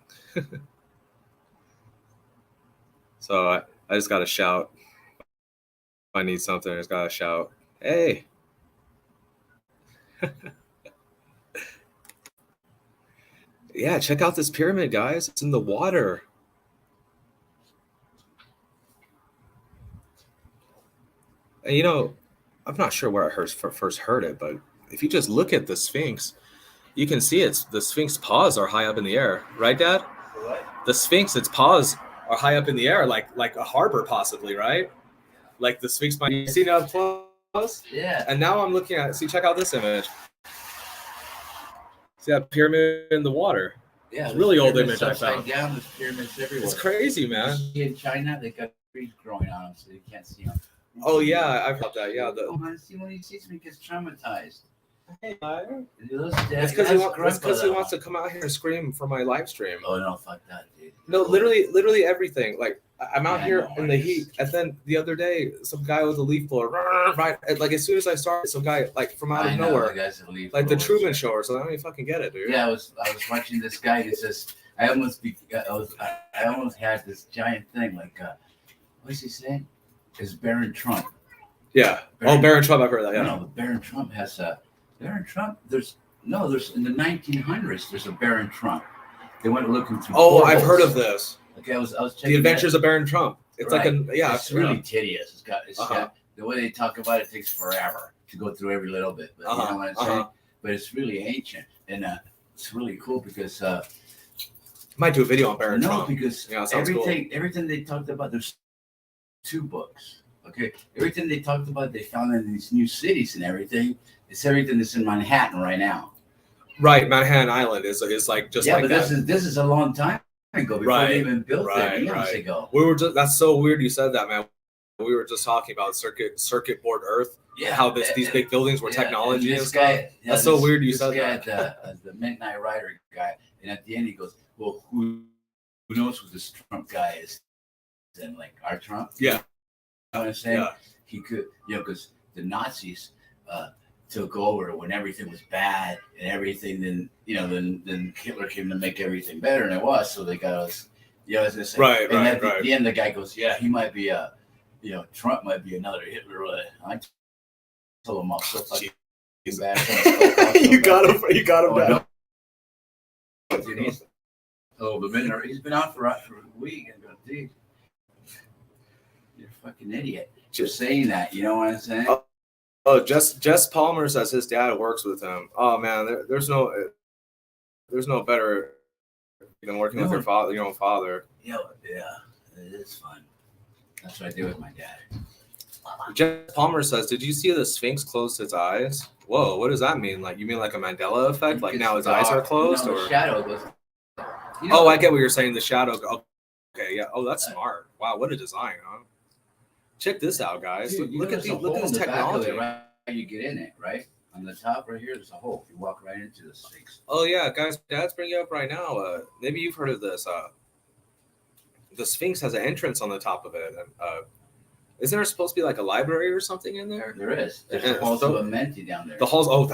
Speaker 1: So I just gotta shout. If I need something, I just gotta shout, hey. Yeah, check out this pyramid, guys. It's in the water. And I'm not sure where I first heard it, but if you just look at the Sphinx, you can see the Sphinx paws are high up in the air, right, Dad?
Speaker 2: What?
Speaker 1: The Sphinx, its paws are high up in the air, like a harbor, possibly, right? Like the Sphinx might. You see now close?
Speaker 2: Yeah.
Speaker 1: And now I'm looking at. See, check out this image. See that pyramid in the water?
Speaker 2: Yeah,
Speaker 1: it's really old image I found.
Speaker 2: Down, there's pyramids everywhere.
Speaker 1: It's crazy, man.
Speaker 2: In China, they got trees growing on them, so you can't see them.
Speaker 1: Oh yeah, I've heard that. Yeah,
Speaker 2: Oh, man, see when he sees me, he gets traumatized.
Speaker 1: it's
Speaker 2: It's
Speaker 1: because he wants to come out here and scream for my live stream.
Speaker 2: Oh no, fuck that, dude.
Speaker 1: No, literally everything. Like I'm out
Speaker 2: Yeah, I
Speaker 1: here
Speaker 2: know,
Speaker 1: in the heat, and then the other day, some guy with a leaf blower, right? Like as soon as I started, some guy like from out of nowhere, like the Truman Show or something. I don't even fucking get it, dude.
Speaker 2: Yeah, I was watching this guy. He says, I almost had this giant thing. Like, what's he saying? Is Barron Trump?
Speaker 1: Yeah. Barron Trump. I've heard that. Yeah.
Speaker 2: No, but Barron Trump has a Barron Trump. There's in the 1900s. There's a Barron Trump. They went looking through.
Speaker 1: Oh, I've heard of this.
Speaker 2: Okay, I was checking
Speaker 1: The Adventures of Baron Trump. It's
Speaker 2: right.
Speaker 1: like
Speaker 2: it's really tedious. It's got the way they talk about it takes forever to go through every little bit. But you know what I'm saying? But it's really ancient and it's really cool because
Speaker 1: might do a video on Baron Trump.
Speaker 2: No, because everything they talked about. There's 2 books. Okay, everything they talked about, they found in these new cities and everything. It's everything that's in Manhattan right now.
Speaker 1: Right, Manhattan Island is like just like
Speaker 2: but
Speaker 1: that.
Speaker 2: This is a long time ago before they even built it years ago.
Speaker 1: That's so weird you said that, man. We were just talking about circuit board Earth. Yeah, how these big buildings were technology and stuff. That's so weird you said that.
Speaker 2: The Midnight Rider guy, and at the end he goes, "Well, who knows who this Trump guy is?" And like our Trump.
Speaker 1: Yeah.
Speaker 2: You know what I'm saying?
Speaker 1: Yeah.
Speaker 2: He could, because the Nazis took over when everything was bad and everything. Then Hitler came to make everything better, and it was. So they got us. As I say.
Speaker 1: Right.
Speaker 2: And at the end, the guy goes, "Yeah, he might be Trump might be another Hitler." I told him I'll so fucking bad.
Speaker 1: You got him back.
Speaker 2: He's been out for a week and go, dude, you're a fucking idiot. Just saying that, you know what I'm saying?
Speaker 1: Oh, Jess Palmer says his dad works with him. Oh man, there's no better than working with your own father.
Speaker 2: Yeah, it is fun. That's what I do with my dad.
Speaker 1: Jess Palmer says, "Did you see the Sphinx close its eyes?" Whoa, what does that mean? Like you mean like a Mandela effect? Like now his eyes are closed, or
Speaker 2: the shadow goes.
Speaker 1: I get what you're saying. The shadow. Okay, yeah. Oh, that's smart. Wow, what a design, huh? Check this out, guys.
Speaker 2: Dude,
Speaker 1: look at this technology.
Speaker 2: Right? You get in it, right? On the top right here, there's a hole. You walk right into the Sphinx.
Speaker 1: Oh yeah, guys. Dad's bringing up right now. Maybe you've heard of this. The Sphinx has an entrance on the top of it. Isn't there supposed to be like a library or something in there?
Speaker 2: There is. There's the halls of Amenti down there.
Speaker 1: The halls. Oh,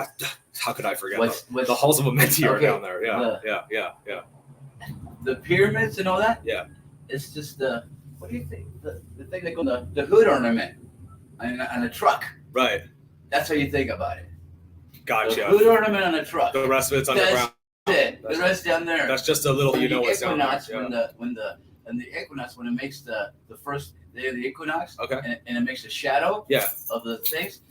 Speaker 1: how could I forget? The halls of Amenti are down there. Yeah.
Speaker 2: The pyramids and all that.
Speaker 1: Yeah.
Speaker 2: It's just what do you think? The thing that goes the hood ornament on a truck.
Speaker 1: Right.
Speaker 2: That's how you think about it.
Speaker 1: Gotcha.
Speaker 2: The hood ornament on a truck.
Speaker 1: The rest of it's underground.
Speaker 2: That's it. The rest down there.
Speaker 1: That's just a little. What's down there.
Speaker 2: When the equinox, when it makes the first day of the equinox,
Speaker 1: okay,
Speaker 2: and it makes a shadow, of the things,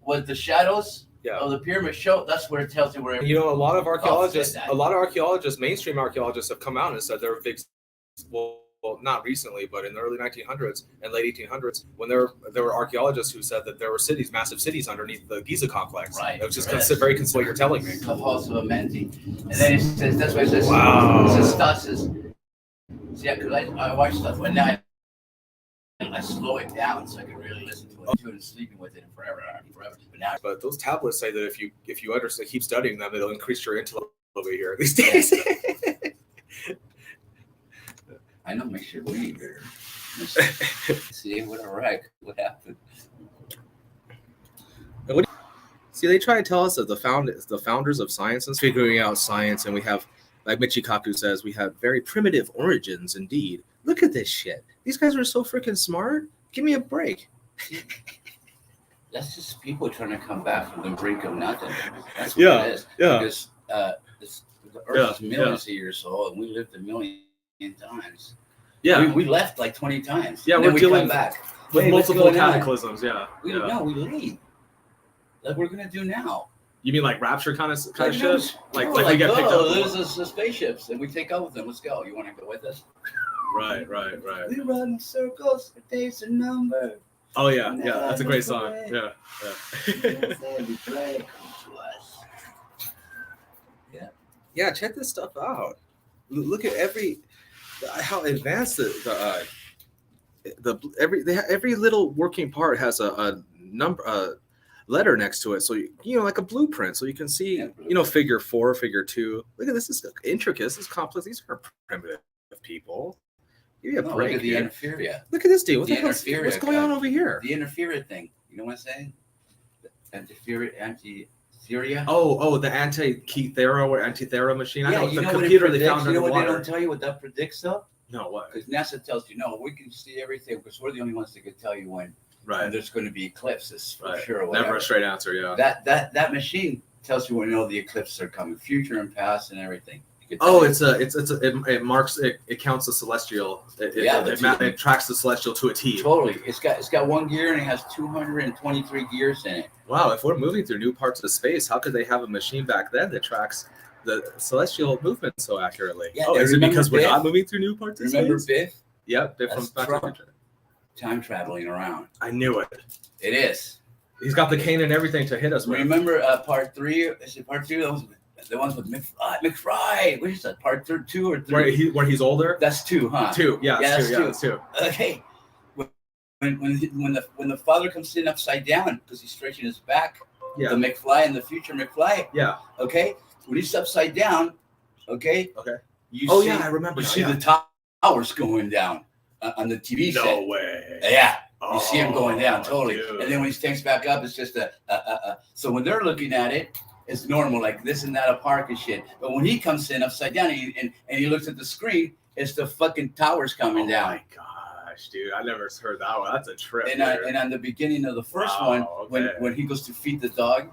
Speaker 2: what the shadows, of the pyramid show, that's where it tells you where.
Speaker 1: A lot of archaeologists, mainstream archaeologists, have come out and said there were big. Well, not recently, but in the early 1900s and late 1800s, when there were archaeologists who said that there were massive cities underneath the Giza complex.
Speaker 2: Right.
Speaker 1: It was just very consistent what you're telling me.
Speaker 2: The halls of Amenti, and then it says that's why it says.
Speaker 1: Wow.
Speaker 2: It says Stas's. Yeah, because I watch stuff when I slow it down so I can really listen to it and sleeping with it forever.
Speaker 1: But those tablets say that if you understand, keep studying them, it'll increase your intellect over here these days.
Speaker 2: I know, makes your weed better. See, what a wreck. What happened?
Speaker 1: See, they try to tell us that the founders of science and figuring out science, and we have, like Michikaku says, we have very primitive origins indeed. Look at this shit. These guys are so freaking smart. Give me a break.
Speaker 2: That's just people trying to come back from the brink of nothing. That's what it is.
Speaker 1: Yeah.
Speaker 2: Because the Earth is millions of years old, and we lived a million times.
Speaker 1: Yeah.
Speaker 2: We left like 20 times.
Speaker 1: Yeah,
Speaker 2: we're dealing back
Speaker 1: with multiple cataclysms. Yeah.
Speaker 2: We leave. Like we're gonna do now.
Speaker 1: You mean like rapture kind of shit? Like
Speaker 2: we
Speaker 1: get picked up?
Speaker 2: There's the spaceships, and we take out with them. Let's go. You want to go with us?
Speaker 1: Right.
Speaker 2: We run in circles for days and number.
Speaker 1: Oh yeah. That's a great song. Yeah. Yeah. Check this stuff out. Look at how advanced every little working part has a letter next to it, so like a blueprint, so you can see figure 4, figure 2. Look at this, is intricate, this is complex. These are primitive people. Give me a break.
Speaker 2: Look at the interferia.
Speaker 1: Look at this dude. What the hell? What's going on over here?
Speaker 2: The interferia thing. You know what I'm saying? Antitheria.
Speaker 1: Oh, the Antiquitera or Antithera machine. I know
Speaker 2: you
Speaker 1: the
Speaker 2: know
Speaker 1: computer
Speaker 2: what
Speaker 1: they found
Speaker 2: you know what
Speaker 1: underwater.
Speaker 2: they don't tell you what that predicts though?
Speaker 1: No, what?
Speaker 2: Because NASA tells you, no, we can see everything because we're the only ones that can tell you when there's going to be eclipses for sure. Or
Speaker 1: never a straight answer. Yeah.
Speaker 2: That machine tells you when the eclipses are coming, future and past and everything.
Speaker 1: It marks it counts the celestial. It tracks the celestial to a T.
Speaker 2: Totally. It's got 1 gear and it has 223 gears in it.
Speaker 1: Wow, if we're moving through new parts of space, how could they have a machine back then that tracks the celestial movement so accurately?
Speaker 2: Yeah,
Speaker 1: is it because we're not moving through new parts of space?
Speaker 2: Remember Biff?
Speaker 1: Yep, Biff from Back to the Future.
Speaker 2: Time traveling around.
Speaker 1: I knew it.
Speaker 2: It is.
Speaker 1: He's got the cane and everything to hit us with.
Speaker 2: Remember part 3? Is it part 2? The ones with McFry. What is that? Part 2 or 3?
Speaker 1: Where he's older?
Speaker 2: That's 2, huh?
Speaker 1: 2. Yeah,
Speaker 2: that's 2.
Speaker 1: That's 2.
Speaker 2: Okay. When the father comes in upside down because he's stretching his back, the McFly and the future McFly.
Speaker 1: Yeah.
Speaker 2: Okay. When he's upside down, okay.
Speaker 1: Okay.
Speaker 2: I
Speaker 1: remember.
Speaker 2: You see the towers going down on the TV set.
Speaker 1: No way.
Speaker 2: Yeah. You see him going down totally,
Speaker 1: dude.
Speaker 2: and then when he takes back up, it's just So when they're looking at it, it's normal, like this and that, a park and shit. But when he comes in upside down and he looks at the screen, it's the fucking towers coming down.
Speaker 1: Oh my gosh, dude! I never heard that one. That's a trip.
Speaker 2: And on the beginning of the first one, when he goes to feed the dog,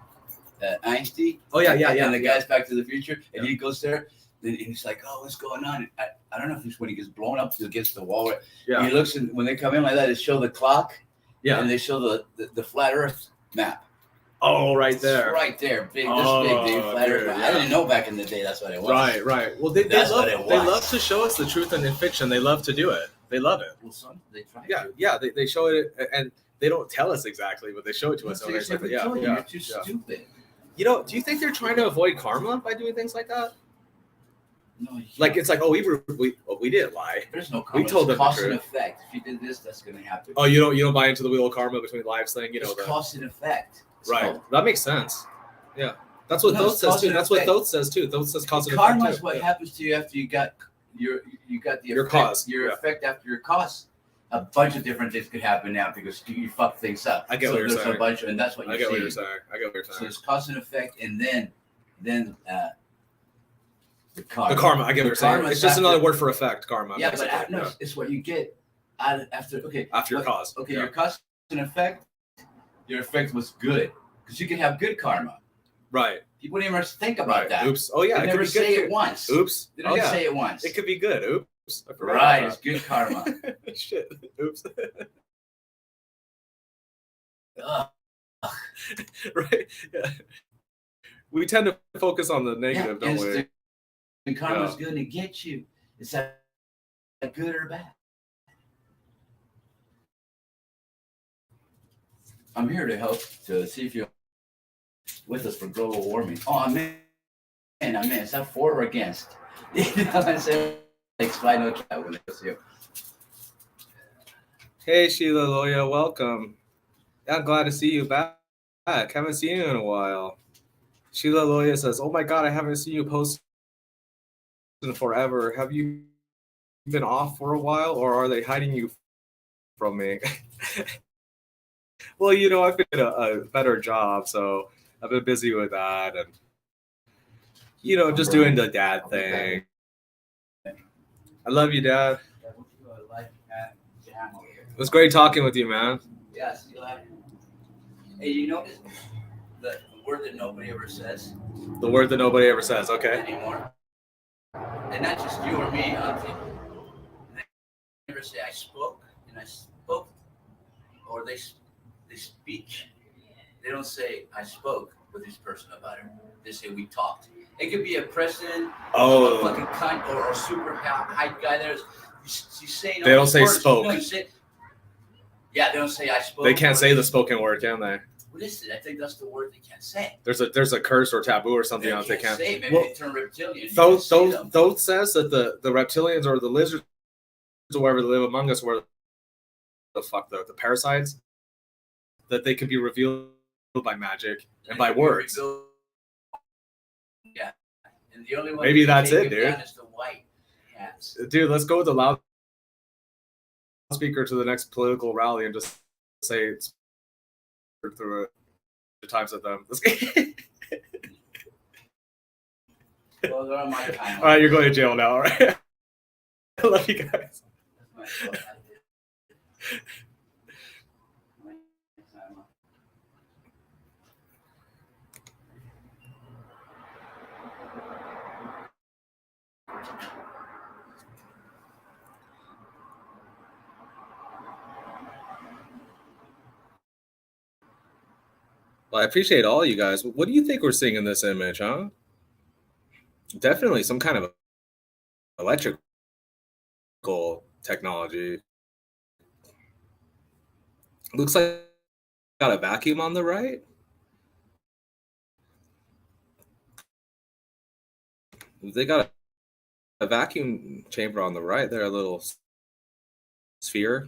Speaker 2: Einstein.
Speaker 1: Oh yeah.
Speaker 2: And the guy's Back to the Future, and he goes there. And he's like, "Oh, what's going on?" I don't know if it's when he gets blown up against the wall.
Speaker 1: Yeah.
Speaker 2: He looks, and when they come in like that, they show the clock.
Speaker 1: Yeah.
Speaker 2: And they show the flat Earth map.
Speaker 1: Oh, right there.
Speaker 2: It's right there, big, big flat Earth map. I didn't know back in the day that's what it was.
Speaker 1: Right. Well, they love to show us the truth in fiction. They love to do it. They love it.
Speaker 2: Well, they try.
Speaker 1: Yeah. They show it, and they don't tell us exactly, but they show it to us.
Speaker 2: You're too stupid.
Speaker 1: Do you think they're trying to avoid karma by doing things like that?
Speaker 2: No,
Speaker 1: like it's like, we didn't lie.
Speaker 2: There's no karma.
Speaker 1: We told them
Speaker 2: cause and effect. If you did this, that's going to happen.
Speaker 1: Oh, you don't buy into the wheel of karma between lives thing.
Speaker 2: It's cause and effect.
Speaker 1: Right. That makes sense. Yeah. That's what Thoth says too. That's what Thoth says too. Thoth says cause and effect.
Speaker 2: Karma is what happens to you after you got your
Speaker 1: your cause.
Speaker 2: Your effect after your cause. A bunch of different things could happen now because you fuck things up.
Speaker 1: I get what you're saying.
Speaker 2: A bunch and that's what you see.
Speaker 1: I get what you're saying.
Speaker 2: So there's cause and effect, and then the karma.
Speaker 1: The karma. I get what you're saying. It's just another word for effect. Karma.
Speaker 2: Yeah, but it's what you get after. Okay.
Speaker 1: After your cause.
Speaker 2: Okay, your cause and effect. Your effect was good because you can have good karma.
Speaker 1: Right.
Speaker 2: People didn't ever think about that.
Speaker 1: Oops. Oh yeah.
Speaker 2: They never say it once.
Speaker 1: Oops.
Speaker 2: They don't say it once.
Speaker 1: It could be good. Oops.
Speaker 2: Right. It's good karma.
Speaker 1: Shit. Oops. Right. Yeah. We tend to focus on the negative, don't we?
Speaker 2: And karma's going to get you. Is that good or bad? I'm here to help to see if you're with us for global warming. Oh, man. Is that for or against? You know what I'm saying? Explain no chat when it's you.
Speaker 1: Hey, Sheila Loya, welcome. I'm glad to see you back. Haven't seen you in a while. Sheila Loya says, "Oh my God, I haven't seen you post in forever. Have you been off for a while, or are they hiding you from me?" Well, I've been a better job, so I've been busy with that, and just doing the dad thing. I love you, Dad. It was great talking with you, man.
Speaker 2: Yes, you like. Hey, you notice the word that nobody ever says?
Speaker 1: The word that nobody ever says, okay.
Speaker 2: Anymore. And not just you or me, other people. They never say I spoke, and I spoke. Or they speak. They don't say I spoke with this person about it. They say we talked. It could be a president, a fucking cunt, or a super high guy. He's saying.
Speaker 1: They don't say
Speaker 2: words.
Speaker 1: spoke.
Speaker 2: Yeah, they don't say I spoke.
Speaker 1: They can't say the spoken word, can they?
Speaker 2: What is it? I think that's the word they can't say.
Speaker 1: There's a curse or taboo or something else they can't
Speaker 2: say. Maybe they turn reptilian.
Speaker 1: Thoth says that the reptilians or the lizards or wherever they live among us were fuck the parasites, that they can be revealed by magic and by words.
Speaker 2: Yeah, and the only one
Speaker 1: maybe that's it, dude.
Speaker 2: Is the white hats.
Speaker 1: Dude, let's go with the loudspeaker to the next political rally and just say it's through the times at them.
Speaker 2: Well, they're on my time.
Speaker 1: All right, you're going to jail now. All right. I love you guys. Well, I appreciate all you guys. What do you think we're seeing in this image, huh? Definitely some kind of electrical technology. Looks like got a vacuum on the right. They got a vacuum chamber on the right there, a little sphere.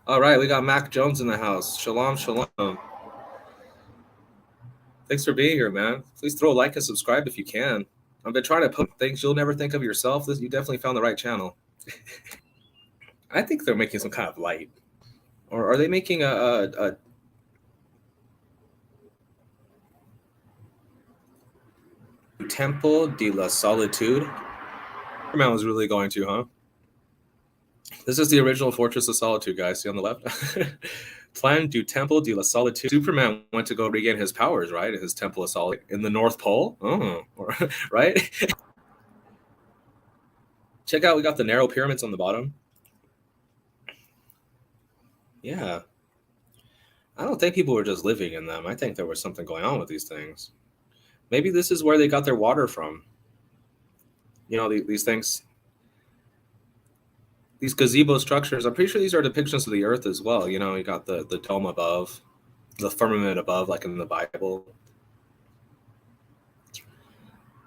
Speaker 1: All right, we got Mac Jones in the house. Shalom, shalom. Thanks for being here, man. Please throw a like and subscribe if you can. I've been trying to put things you'll never think of yourself. You definitely found the right channel. I think they're making some kind of light. Or are they making a Temple de la Solitude? Man was really going to, huh? This is the original Fortress of Solitude, guys. See on the left? Plan du Temple de la Solitude. Superman went to go regain his powers, right? His Temple of Solitude in the North Pole. Oh, right? Check out, we got the narrow pyramids on the bottom. Yeah. I don't think people were just living in them. I think there was something going on with these things. Maybe this is where they got their water from. You know, these things, these gazebo structures, I'm pretty sure these are depictions of the earth as well. You know, you got the dome above, the firmament above, like in the Bible.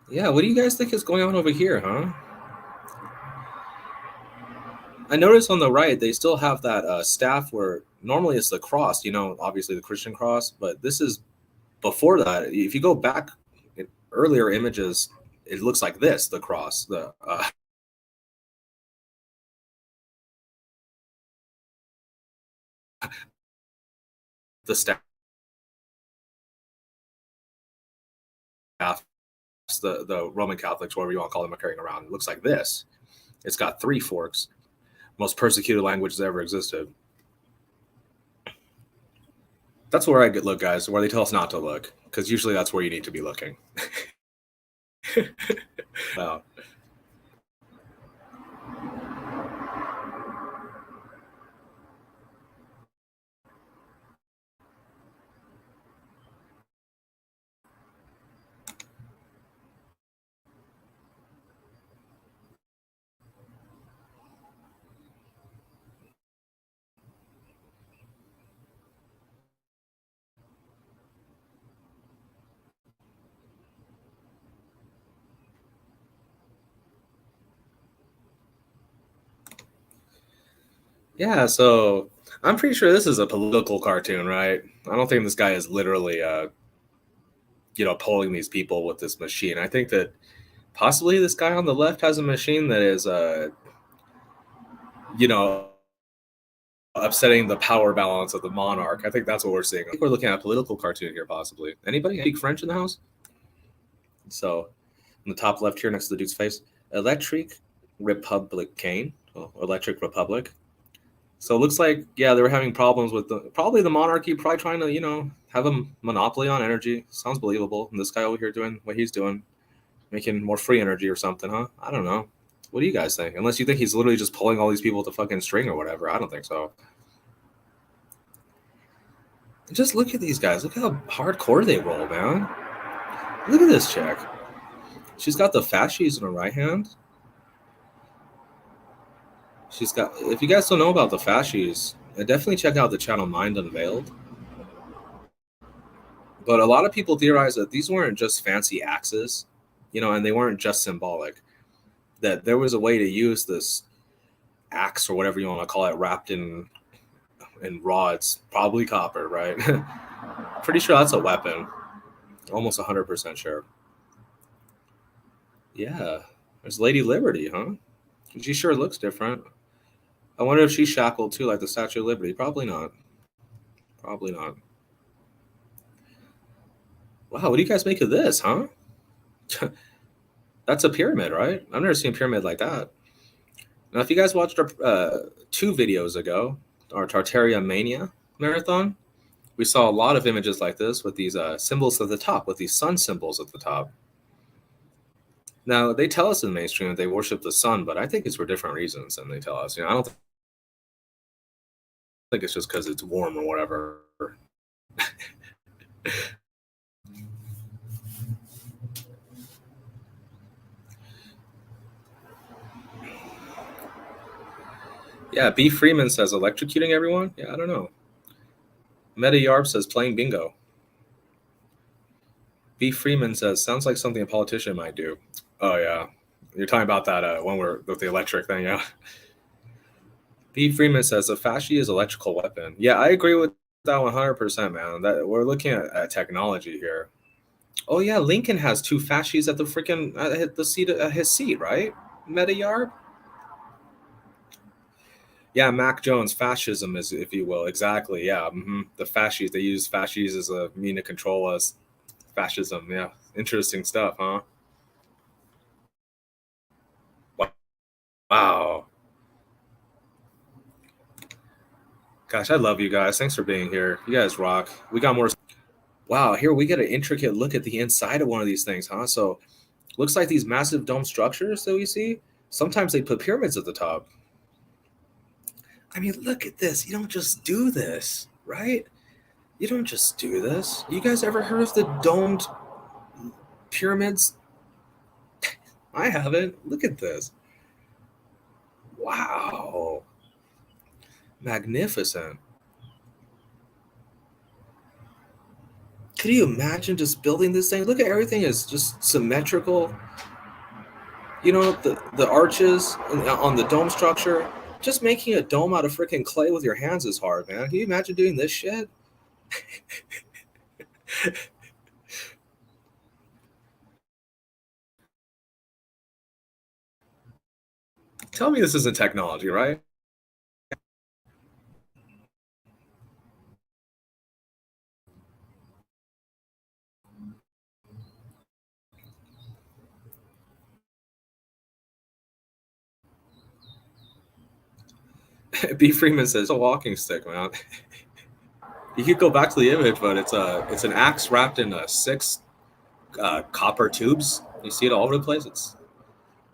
Speaker 1: Yeah, what do you guys think is going on over here, huh? I noticed on the right, they still have that staff where normally it's the cross, you know, obviously the Christian cross, but this is before that. If you go back in earlier images, it looks like this, the cross, the staff, the Roman Catholics, whatever you want to call them, are carrying around. It looks like this. It's got 3 forks. Most persecuted language that ever existed. That's where I look, guys, where they tell us not to look, because usually that's where you need to be looking. Wow. Yeah, so I'm pretty sure this is a political cartoon, right? I don't think this guy is literally, you know, polling these people with this machine. I think that possibly this guy on the left has a machine that is, you know, upsetting the power balance of the monarch. I think that's what we're seeing. I think we're looking at a political cartoon here, possibly. Anybody speak French in the house? So, in the top left here, next to the dude's face, Electric Republican, Electric Republic. So it looks like, yeah, they were having problems with probably the monarchy, probably trying to, you know, have a monopoly on energy. Sounds believable. And this guy over here doing what he's doing, making more free energy or something, huh? I don't know. What do you guys think? Unless you think he's literally just pulling all these people to fucking string or whatever. I don't think so. Just look at these guys. Look how hardcore they roll, man. Look at this chick. She's got the fasces in her right hand. She's got, if you guys don't know about the fasces, Definitely check out the channel Mind Unveiled. But a lot of people theorize that these weren't just fancy axes, and they weren't just symbolic. That there was a way to use this axe or whatever you want to call it, wrapped in rods, probably copper, right? Pretty sure that's a weapon. Almost 100% sure. Yeah, there's Lady Liberty, huh? She sure looks different. I wonder if she's shackled too, like the Statue of Liberty. Probably not. Probably not. Wow, what do you guys make of this, huh? That's a pyramid, right? I've never seen a pyramid like that. Now, if you guys watched our 2 videos ago, our Tartaria Mania marathon, we saw a lot of images like this with these symbols at the top, with these sun symbols at the top. Now, they tell us in the mainstream that they worship the sun, but I think it's for different reasons than they tell us. I don't think it's just because it's warm or whatever. Yeah, B. Freeman says electrocuting everyone. Yeah, I don't know. Meta Yarb says playing bingo. B. Freeman says sounds like something a politician might do. Oh yeah, you're talking about that when we're with the electric thing, yeah. B. Freeman says a fasci is electrical weapon. Yeah, I agree with that 100%, man. That we're looking at technology here. Oh yeah, Lincoln has 2 fascies at the freaking the seat his seat, right? Meta Yarb. Yeah, Mac Jones, fascism is, if you will, exactly. Yeah, the fascists, they use fascists as a mean to control us. Fascism, yeah, interesting stuff, huh? Wow, gosh, I love you guys. Thanks for being here. You guys rock. We got more. Wow, here we get an intricate look at the inside of one of these things, huh? So, looks like these massive dome structures that we see. Sometimes they put pyramids at the top. I mean, look at this. You don't just do this, right? You don't just do this. You guys ever heard of the domed pyramids? I haven't. Look at this. Wow. Magnificent. Could you imagine just building this thing? Look at everything is just symmetrical. The arches on the dome structure. Just making a dome out of freaking clay with your hands is hard, man. Can you imagine doing this shit? Tell me this isn't technology, right? B. Freeman says a walking stick, man. You could go back to the image, but it's an axe wrapped in 6 copper tubes. You see it all over the place.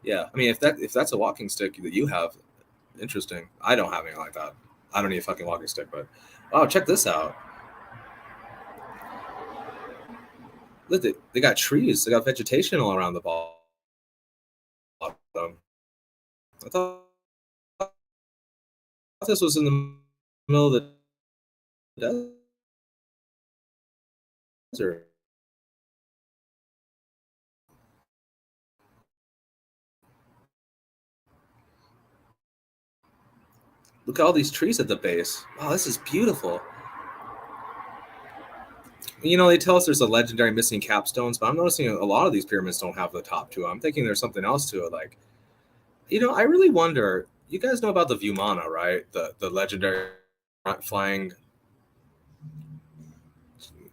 Speaker 1: Yeah. I mean, if that's a walking stick that you have, interesting. I don't have anything like that. I don't need a fucking walking stick, but oh, check this out. Look, they got trees. They got vegetation all around the bottom. I thought this was in the middle of the desert. Look at all these trees at the base. Wow, this is beautiful. They tell us there's a legendary missing capstones, but I'm noticing a lot of these pyramids don't have the top 2. I'm thinking there's something else to it. Like, I really wonder. You guys know about the Vimana, right? The legendary flying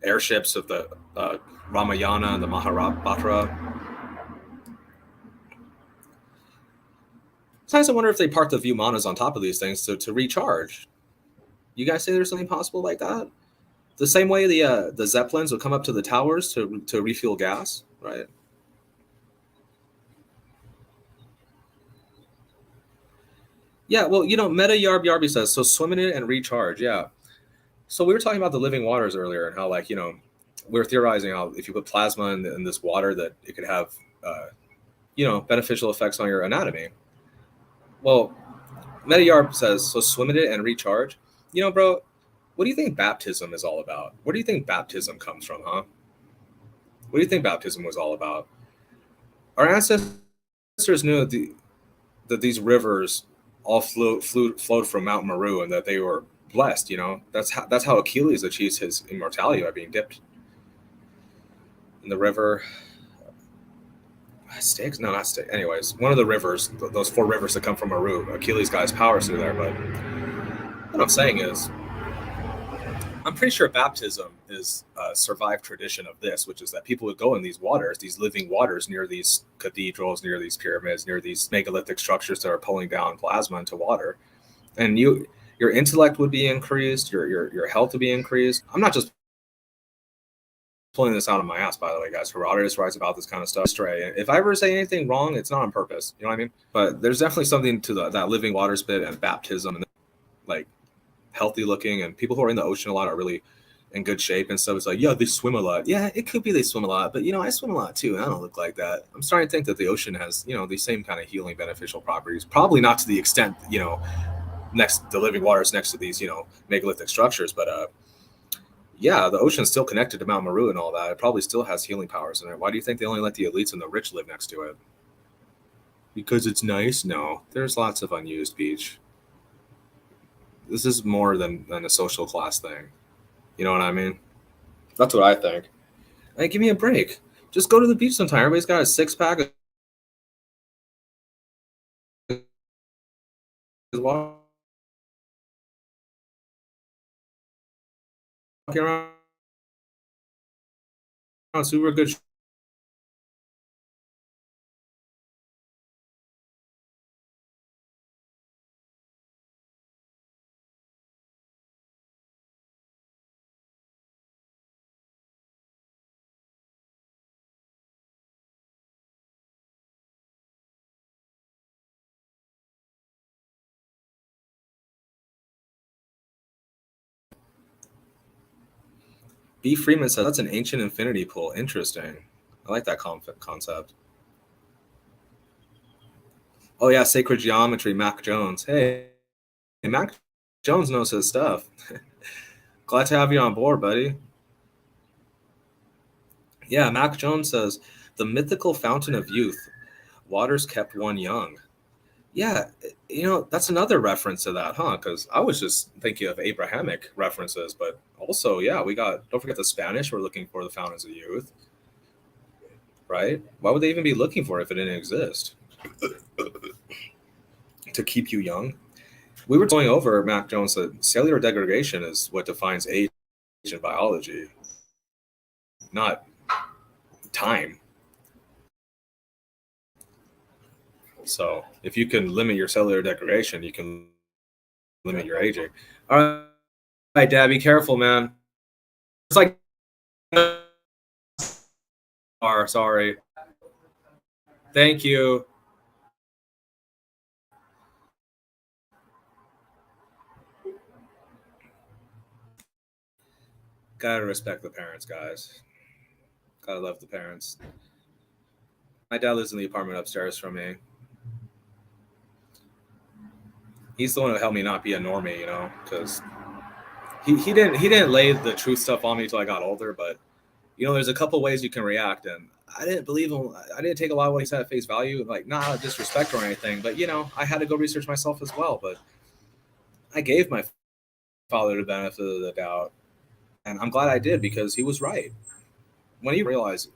Speaker 1: airships of the Ramayana and the Mahabharata. Sometimes I wonder if they park the Vimanas on top of these things to recharge. You guys say there's something possible like that? The same way the Zeppelins would come up to the towers to refuel gas, right? Yeah, well, Meta Yarb Yarby says, so swim in it and recharge. Yeah. So we were talking about the living waters earlier and how, like, we were theorizing how if you put plasma in this water that it could have, beneficial effects on your anatomy. Well, Meta Yarb says, so swim in it and recharge. Bro, what do you think baptism is all about? Where do you think baptism comes from, huh? What do you think baptism was all about? Our ancestors knew that these rivers all flowed from Mount Meru, and that they were blessed. That's how Achilles achieves his immortality, by being dipped in the river. Styx? No, not Styx. Anyways, one of the rivers, those 4 rivers that come from Meru, Achilles got his powers through there. But what I'm saying is, I'm pretty sure baptism is a survived tradition of this, which is that people would go in these waters, these living waters, near these cathedrals, near these pyramids, near these megalithic structures that are pulling down plasma into water, and your intellect would be increased, your health would be increased. I'm not just pulling this out of my ass, by the way, guys. Herodotus writes about this kind of stuff. If I ever say anything wrong, it's not on purpose. You know what I mean? But there's definitely something to that living waters bit and baptism, and like healthy looking, and people who are in the ocean a lot are really in good shape and stuff. It's like, yeah, they swim a lot. Yeah, it could be they swim a lot, but I swim a lot too, and I don't look like that. I'm starting to think that the ocean has these same kind of healing, beneficial properties. Probably not to the extent the living waters next to these megalithic structures, but yeah, the ocean's still connected to Mount Meru and all that. It probably still has healing powers in it. Why do you think they only let the elites and the rich live next to it? Because it's nice? No, there's lots of unused beach. This is more than a social class thing. You know what I mean? That's what I think. Hey, give me a break. Just go to the beach sometime. Everybody's got a 6-pack of walking around super good. B. Freeman says that's an ancient infinity pool. Interesting. I like that concept. Oh yeah, sacred geometry. Mac Jones. Hey, Mac Jones knows his stuff. Glad to have you on board, buddy. Yeah, Mac Jones says the mythical fountain of youth, waters kept one young. Yeah, that's another reference to that, huh? Because I was just thinking of Abrahamic references, but also, yeah, don't forget the Spanish were looking for the fountains of youth, right? Why would they even be looking for it if it didn't exist? To keep you young. We were going over, Mac Jones, that cellular degradation is what defines age in biology, not time. So if you can limit your cellular degradation, you can limit your aging. All right, Dad, be careful, man. It's like, sorry. Thank you. Gotta respect the parents, guys. Gotta love the parents. My dad lives in the apartment upstairs from me. He's the one who helped me not be a normie, because he didn't lay the truth stuff on me until I got older. But there's a couple ways you can react, and I didn't believe him. I didn't take a lot of what he said at face value, like not out of disrespect or anything. But I had to go research myself as well. But I gave my father the benefit of the doubt, and I'm glad I did, because he was right. When you realize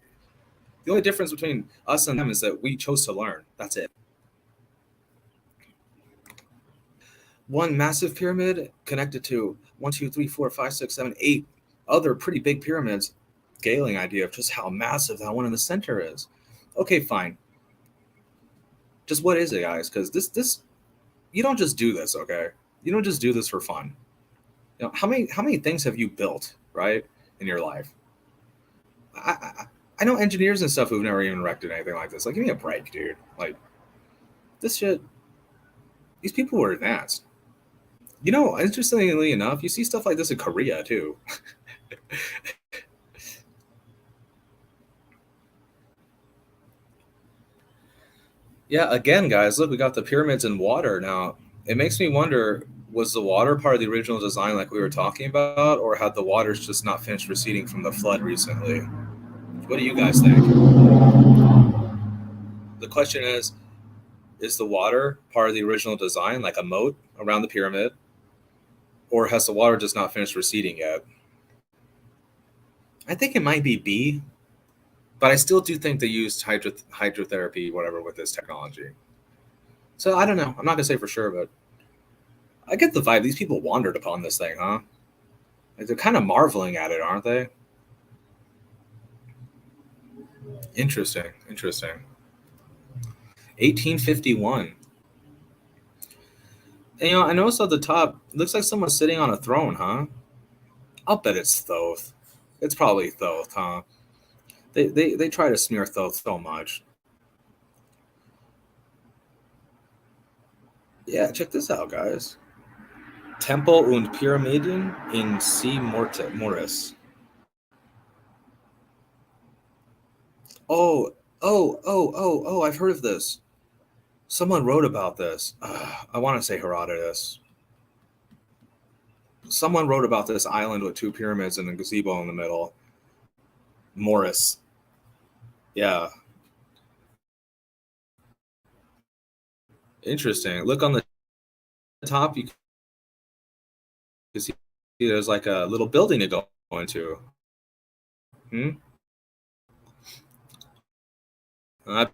Speaker 1: the only difference between us and them is that we chose to learn. That's it. One massive pyramid connected to 1, 2, 3, 4, 5, 6, 7, 8 other pretty big pyramids. Scaling idea of just how massive that one in the center is. Okay, fine. Just what is it, guys? Because this you don't just do this, okay? You don't just do this for fun. How many things have you built, right, in your life? I know engineers and stuff who've never even erected anything like this. Like, give me a break, dude. Like, this shit. These people were advanced. Interestingly enough, you see stuff like this in Korea too. Yeah, again, guys, look, we got the pyramids in water now. It makes me wonder, Was the water part of the original design like we were talking about, or had the waters just not finished receding from the flood recently? What do you guys think? The question is the water part of the original design, like a moat around the pyramid, or has the water just not finished receding yet? I think it might be B, but I still do think they used hydrotherapy, whatever, with this technology. So I don't know. I'm not gonna say for sure, but I get the vibe these people wandered upon this thing, huh? Like they're kind of marveling at it, aren't they? Interesting. 1851. And I noticed at the top, it looks like someone's sitting on a throne, huh? I'll bet it's Thoth. It's probably Thoth, huh? They try to smear Thoth so much. Yeah, check this out, guys. Tempel und Pyramiden in C. Morris. Oh, I've heard of this. Someone wrote about this. I want to say Herodotus. Someone wrote about this island with 2 pyramids and a gazebo in the middle. Morris. Yeah. Interesting. Look on the top, you can see there's like a little building to go into. What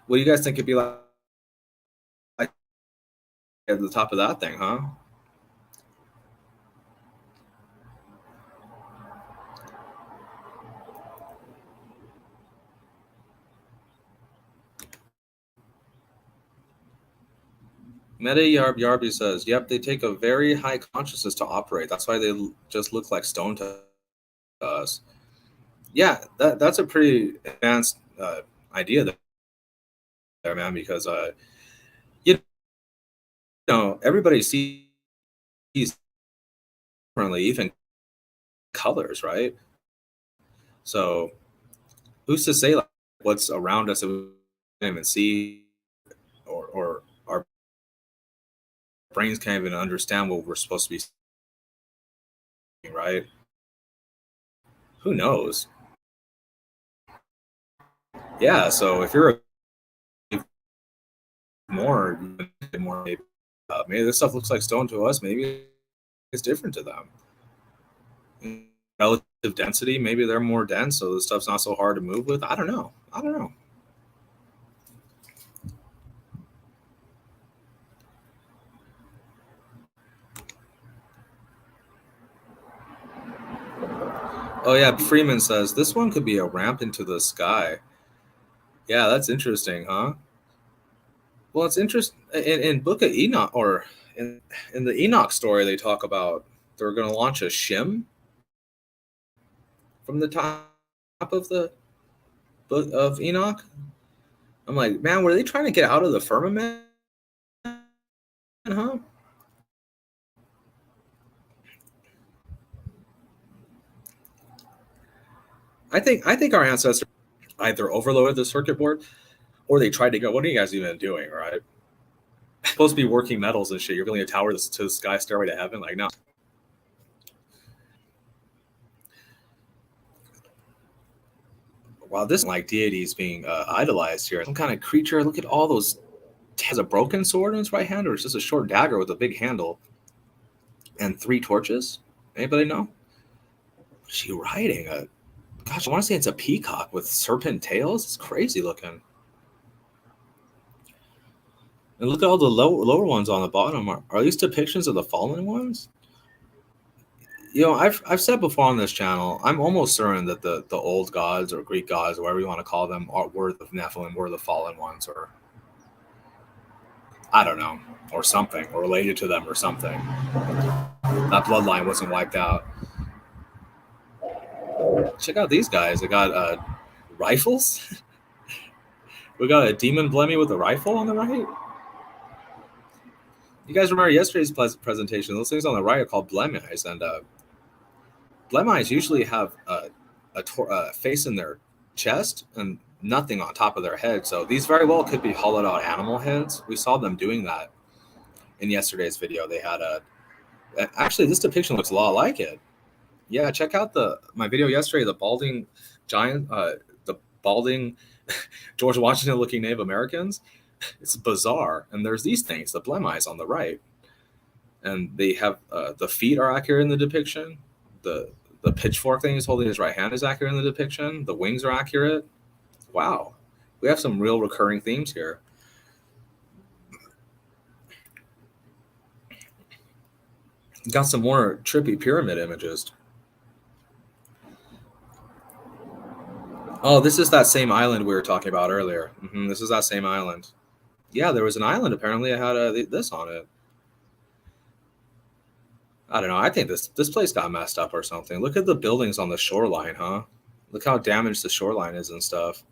Speaker 1: do you guys think it'd be like at the top of that thing, huh? Meta Yarby says, yep, they take a very high consciousness to operate. That's why they just look like stone to us. Yeah, that's a pretty advanced idea there, man, because you know, everybody sees differently, even colors, right? So who's to say like what's around us that we can't even see, or our brains can't even understand what we're supposed to be seeing, right? Who knows? Yeah, so if you're more maybe this stuff looks like stone to us, maybe it's different to them. Relative density, maybe they're more dense, so the stuff's not so hard to move with. I don't know. Oh yeah, Freeman says this one could be a ramp into the sky. Yeah, that's interesting, huh? Well, it's interesting in Book of Enoch, or in the Enoch story, they talk about they're going to launch a shim from the top of the Book of Enoch. I'm like, man, were they trying to get out of the firmament, huh? I think our ancestors either overloaded the circuit board or they tried to go, what are you guys even doing, right? Supposed to be working metals and shit. You're building a tower to the sky, stairway to heaven. Like, no. Wow, this like deities being idolized here. Some kind of creature. Look at all those. Has a broken sword in his right hand, or is just a short dagger with a big handle and 3 torches? Anybody know? What is she riding? Gosh, I want to say it's a peacock with serpent tails. It's crazy looking. And look at all the lower ones on the bottom. Are these depictions of the fallen ones? I've said before on this channel, I'm almost certain that the old gods or Greek gods, or whatever you want to call them, were the Nephilim, were the fallen ones, or I don't know, or something, or related to them or something. That bloodline wasn't wiped out. Check out these guys. They got rifles. We got a demon Blemmy with a rifle on the right. You guys remember yesterday's presentation? Those things on the right are called Blemmeyes, and Blemmeyes usually have a face in their chest and nothing on top of their head. So these very well could be hollowed out animal heads. We saw them doing that in yesterday's video, they had actually, this depiction looks a lot like it. Yeah, check out my video yesterday, the balding giant, the balding George Washington looking Native Americans. It's bizarre. And there's these things, the blemishes on the right. And they have the feet are accurate in the depiction. The pitchfork thing he's holding in his right hand is accurate in the depiction. The wings are accurate. Wow. We have some real recurring themes here. Got some more trippy pyramid images. Oh, this is that same island we were talking about earlier. This is that same island. Yeah, there was an island apparently that had this on it. I don't know. I think this place got messed up or something. Look at the buildings on the shoreline, huh? Look how damaged the shoreline is and stuff.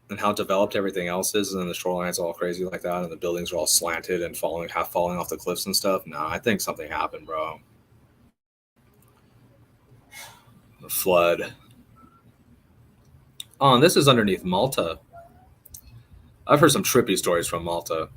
Speaker 1: And how developed everything else is, and then the shoreline's all crazy like that, and the buildings are all slanted and half falling off the cliffs and stuff. No, I think something happened, bro. The flood. Oh, and this is underneath Malta. I've heard some trippy stories from Malta.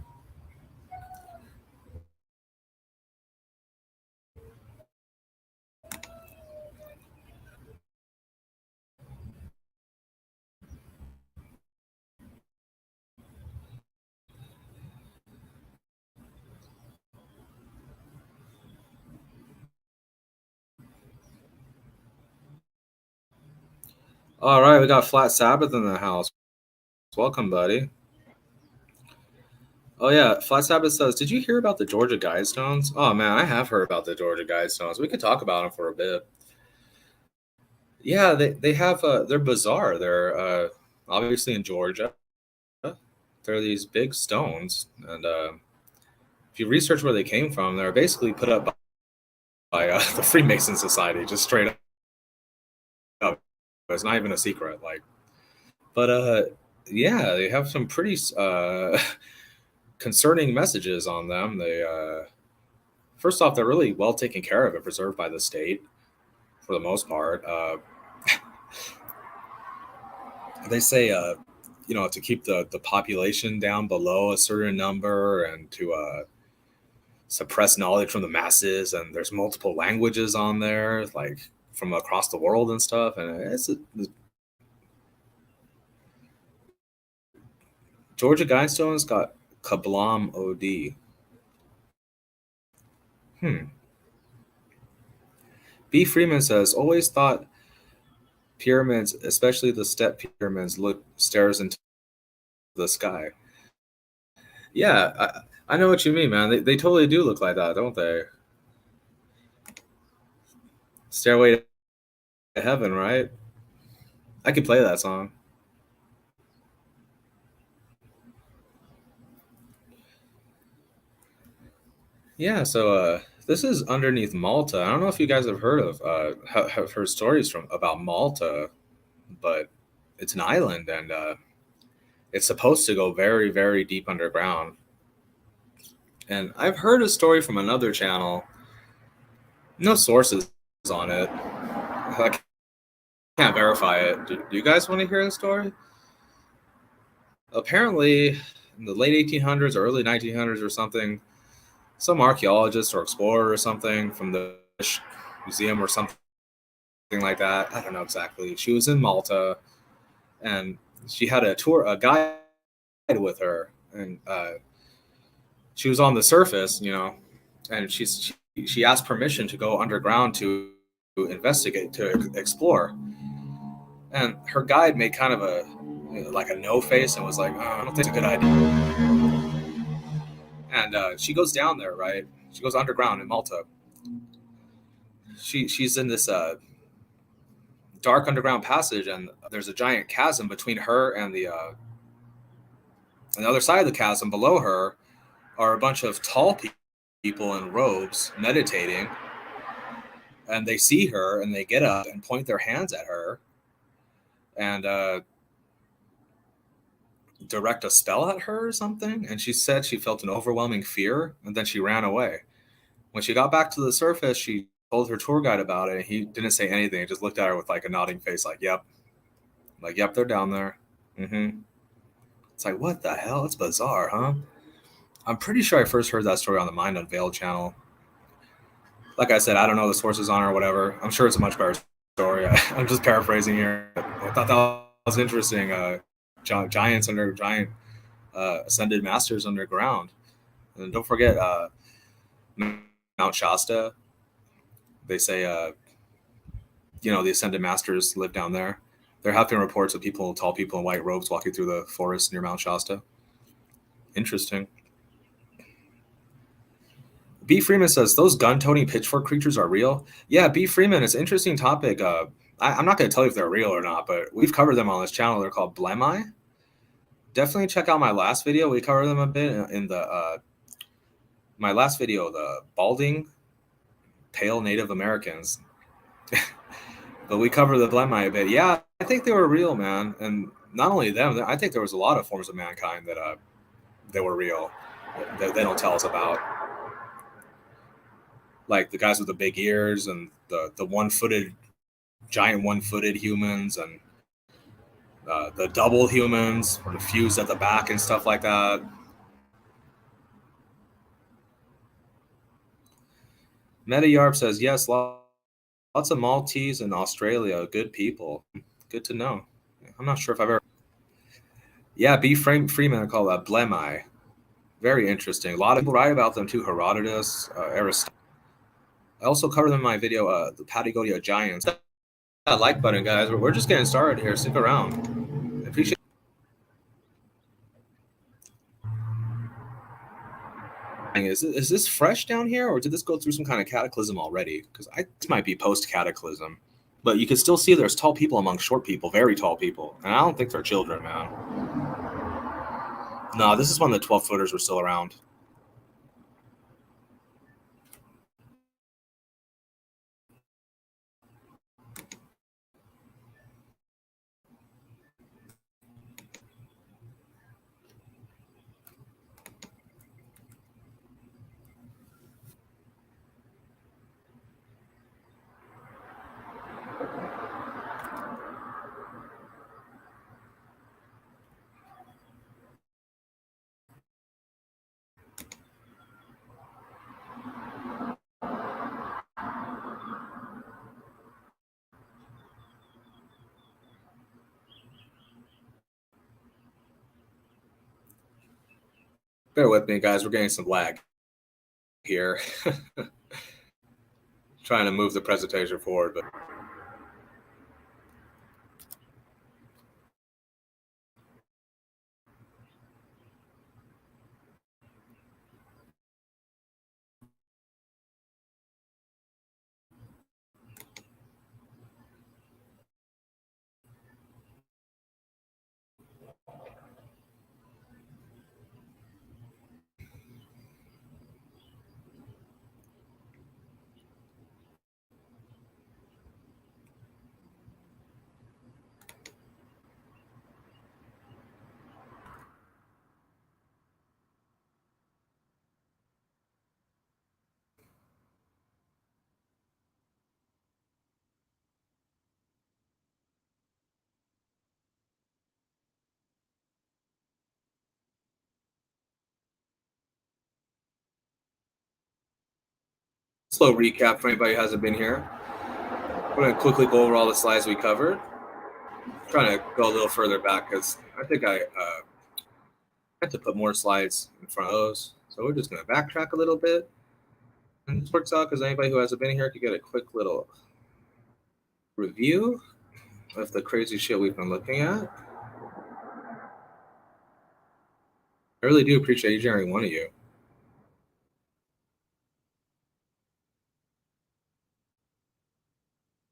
Speaker 1: All right, we got Flat Sabbath in the house. Welcome, buddy. Oh yeah, Flat Sabbath says, did you hear about the Georgia Guidestones? Oh man, I have heard about the Georgia Guidestones. We could talk about them for a bit. Yeah, they have they're bizarre. They're obviously in Georgia. They're these big stones, and if you research where they came from, they're basically put up by the Freemason Society, just straight up. It's not even a secret, like. But yeah, they have some pretty concerning messages on them. They first off, they're really well taken care of and preserved by the state for the most part. They say to keep the population down below a certain number and to suppress knowledge from the masses, and there's multiple languages on there, like from across the world and stuff, and it's Georgia Guidestones got Kablam OD. B. Freeman says, always thought pyramids, especially the step pyramids, stares into the sky. Yeah, I know what you mean, man. They totally do look like that, don't they? Stairway to Heaven, right? I could play that song. Yeah, so this is underneath Malta. I don't know if you guys have heard of have heard stories about Malta, but it's an island, and it's supposed to go very, very deep underground. And I've heard a story from another channel. No sources on it. I can't verify it. Do you guys want to hear the story? Apparently, in the late 1800s or early 1900s or something, some archaeologist or explorer or something from the museum or something like that, I don't know exactly, she was in Malta, and she had a guide with her, and she was on the surface, and she asked permission to go underground to investigate, to explore. And her guide made kind of a no face and was like, oh, I don't think it's a good idea. And she goes down there, right? She goes underground in Malta. She's in this dark underground passage, and there's a giant chasm between her and the other side of the chasm. Below her are a bunch of tall people in robes meditating, and they see her and they get up and point their hands at her and direct a spell at her or something. And she said she felt an overwhelming fear, and then she ran away. When she got back to the surface, she told her tour guide about it, and he didn't say anything. He just looked at her with like a nodding face, like, yep, they're down there. It's like, what the hell? It's bizarre, huh? I'm pretty sure I first heard that story on the Mind Unveiled channel. Like I said, I don't know the sources on it or whatever. I'm sure it's a much better story. I'm just paraphrasing here. I thought that was interesting. Giants under giant ascended masters underground, and don't forget Mount Shasta. They say the ascended masters live down there. There have been reports of tall people in white robes, walking through the forest near Mount Shasta. Interesting. B. Freeman says those gun-toting pitchfork creatures are real. Yeah, B. Freeman, it's an interesting topic. I'm not going to tell you if they're real or not, but we've covered them on this channel. They're called Blemi. Definitely check out my last video. We covered them a bit in the my last video, the balding pale Native Americans. But we covered the Blemi a bit. Yeah, I think they were real, man. And not only them, I think there was a lot of forms of mankind that were real that they don't tell us about. Like the guys with the big ears and the giant one-footed humans and the double humans or the fused at the back and stuff like that. Meta Yarp says yes, lots of Maltese in Australia, good people. Good to know. I'm not sure if I've ever. Yeah, B. Freeman, I call that Blemi. Very interesting. A lot of people write about them too. Herodotus, Aristotle. I also covered them in my video, the Patagonia Giants. That like button, guys. We're just getting started here. Stick around. I appreciate. Is this fresh down here, or did this go through some kind of cataclysm already? Because this might be post-cataclysm, but you can still see there's tall people among short people, very tall people, and I don't think they're children, man. No, this is when the 12-footers were still around. Bear with me, guys. We're getting some lag here. Trying to move the presentation forward, but slow recap for anybody who hasn't been here. We're going to quickly go over all the slides we covered. I'm trying to go a little further back because I think I had to put more slides in front of those. So we're just going to backtrack a little bit. And this works out because anybody who hasn't been here could get a quick little review of the crazy shit we've been looking at. I really do appreciate each and every one of you.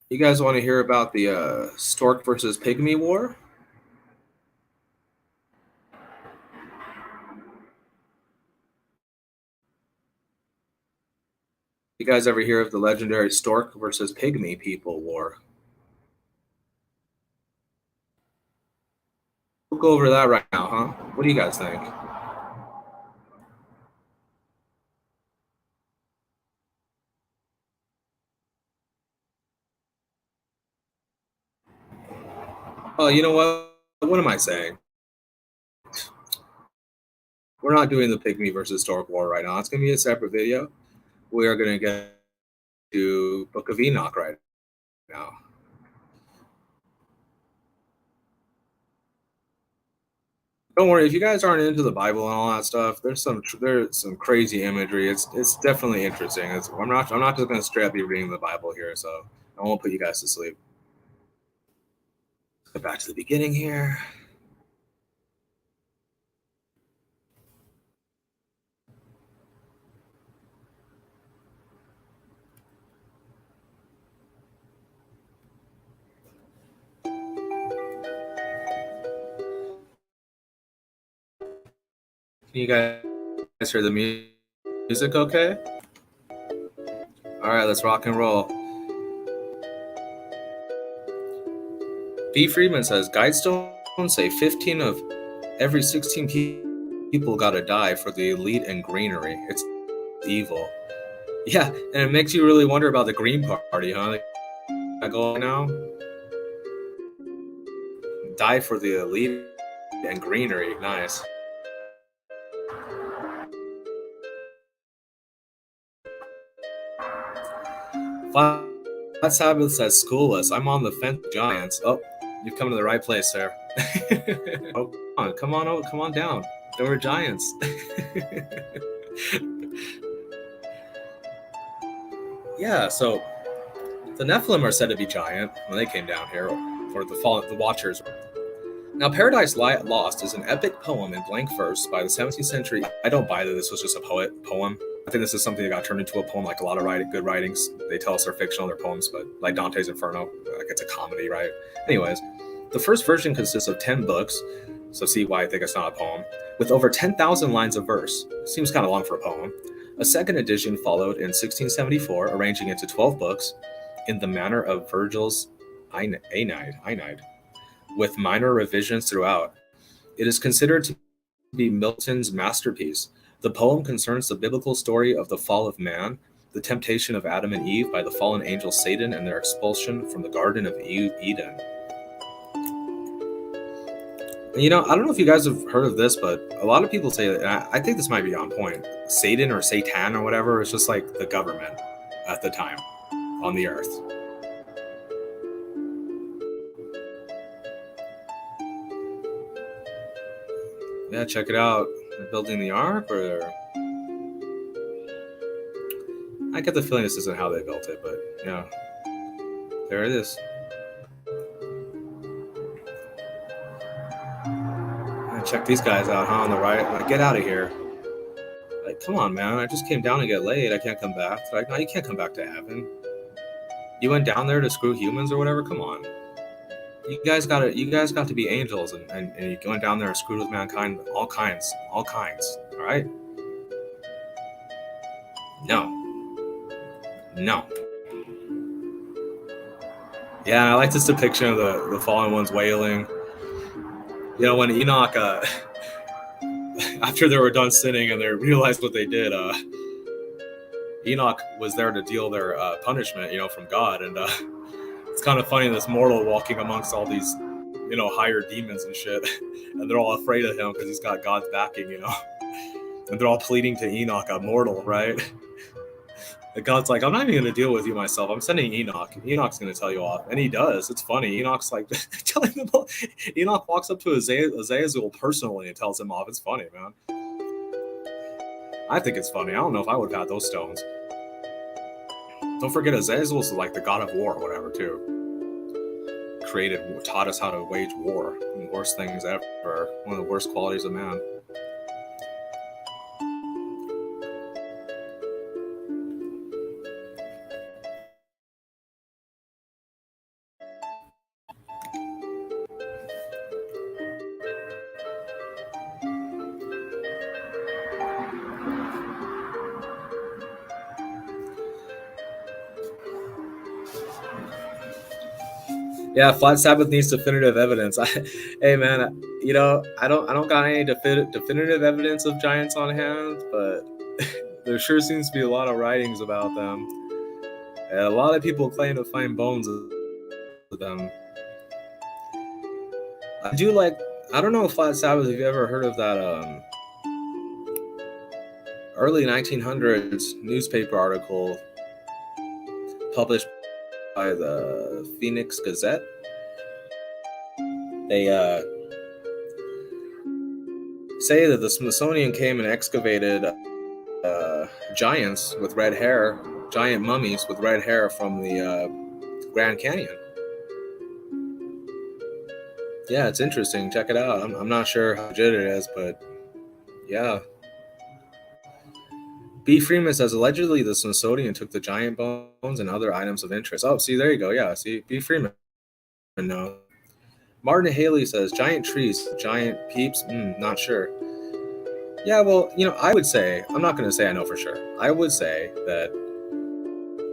Speaker 1: You guys want to hear about the stork versus pygmy war? You guys ever hear of the legendary stork versus pygmy people war? We'll go over that right now, huh? What do you guys think? Oh, you know what? What am I saying? we're not doing the pygmy versus historic war right now. It's going to be a separate video. We are going to get to Book of Enoch right now. Don't worry if you guys aren't into the Bible and all that stuff. There's some crazy imagery. It's definitely interesting. I'm not just going to straight up be reading the Bible here, so I won't put you guys to sleep. Let's go back to the beginning here. Can you guys hear the music okay? All right, let's rock and roll. B. Friedman says, Guidestones say 15 of every 16 people gotta die for the elite and greenery. It's evil. Yeah, and it makes you really wonder about the Green Party, huh? I go now. Die for the elite and greenery. Nice. Flat Sabbath says, school us. I'm on the fence, Giants. Oh, you've come to the right place, sir. Oh, come on down. There were Giants. Yeah, so the Nephilim are said to be giant when they came down here for the Watchers. Now, Paradise Lost is an epic poem in blank verse by the 17th century. I don't buy that this was just a poem. I think this is something that got turned into a poem, like a lot of good writings. They tell us they're fictional, they're poems, but like Dante's Inferno, like it's a comedy, right? Anyways, the first version consists of 10 books, so see why I think it's not a poem, with over 10,000 lines of verse. Seems kind of long for a poem. A second edition followed in 1674, arranging into 12 books in the manner of Virgil's Aeneid, with minor revisions throughout. It is considered to be Milton's masterpiece. The poem concerns the biblical story of the fall of man, the temptation of Adam and Eve by the fallen angel Satan, and their expulsion from the Garden of Eden. And I don't know if you guys have heard of this, but a lot of people say that, and I think this might be on point, Satan or Satan or whatever is just like the government at the time on the earth. Yeah, check it out. They're building the ark, or I get the feeling this isn't how they built it, but yeah, there it is. Check these guys out, huh? On the right, like, get out of here. Like, come on, man. I just came down to get laid. I can't come back. Like, no, you can't come back to heaven. You went down there to screw humans or whatever. Come on. You guys got to be angels, and you went down there and screwed with mankind, all kinds. All right. No. Yeah, I like this depiction of the fallen ones wailing. When Enoch, after they were done sinning and they realized what they did, Enoch was there to deal their punishment, from God. And it's kind of funny, this mortal walking amongst all these, higher demons and shit. And they're all afraid of him because he's got God's backing, And they're all pleading to Enoch, a mortal, right? And God's like, I'm not even going to deal with you myself. I'm sending Enoch. Enoch's going to tell you off. And he does. It's funny. Enoch's like telling them all. Enoch walks up to Azazel personally and tells him off. It's funny, man. I think it's funny. I don't know if I would have had those stones. Don't forget, Azazel's like the god of war or whatever, too. Taught us how to wage war. The worst things ever. One of the worst qualities of man. Yeah, Flat Sabbath needs definitive evidence. Hey man, I don't got any definitive evidence of giants on hand, but there sure seems to be a lot of writings about them, and a lot of people claim to find bones of them. I don't know, Flat Sabbath, if you ever heard of that early 1900s newspaper article published by the Phoenix Gazette. They say that the Smithsonian came and excavated giants with red hair, giant mummies with red hair from the Grand Canyon. Yeah, it's interesting. Check it out. I'm not sure how legit it is, but yeah. B. Freeman says allegedly the Smithsonian took the giant bones and other items of interest. Oh, see, there you go. Yeah, see, B. Freeman. No. Martin Haley says giant trees, giant peeps. Not sure. Yeah, well, I would say, I'm not going to say I know for sure. I would say that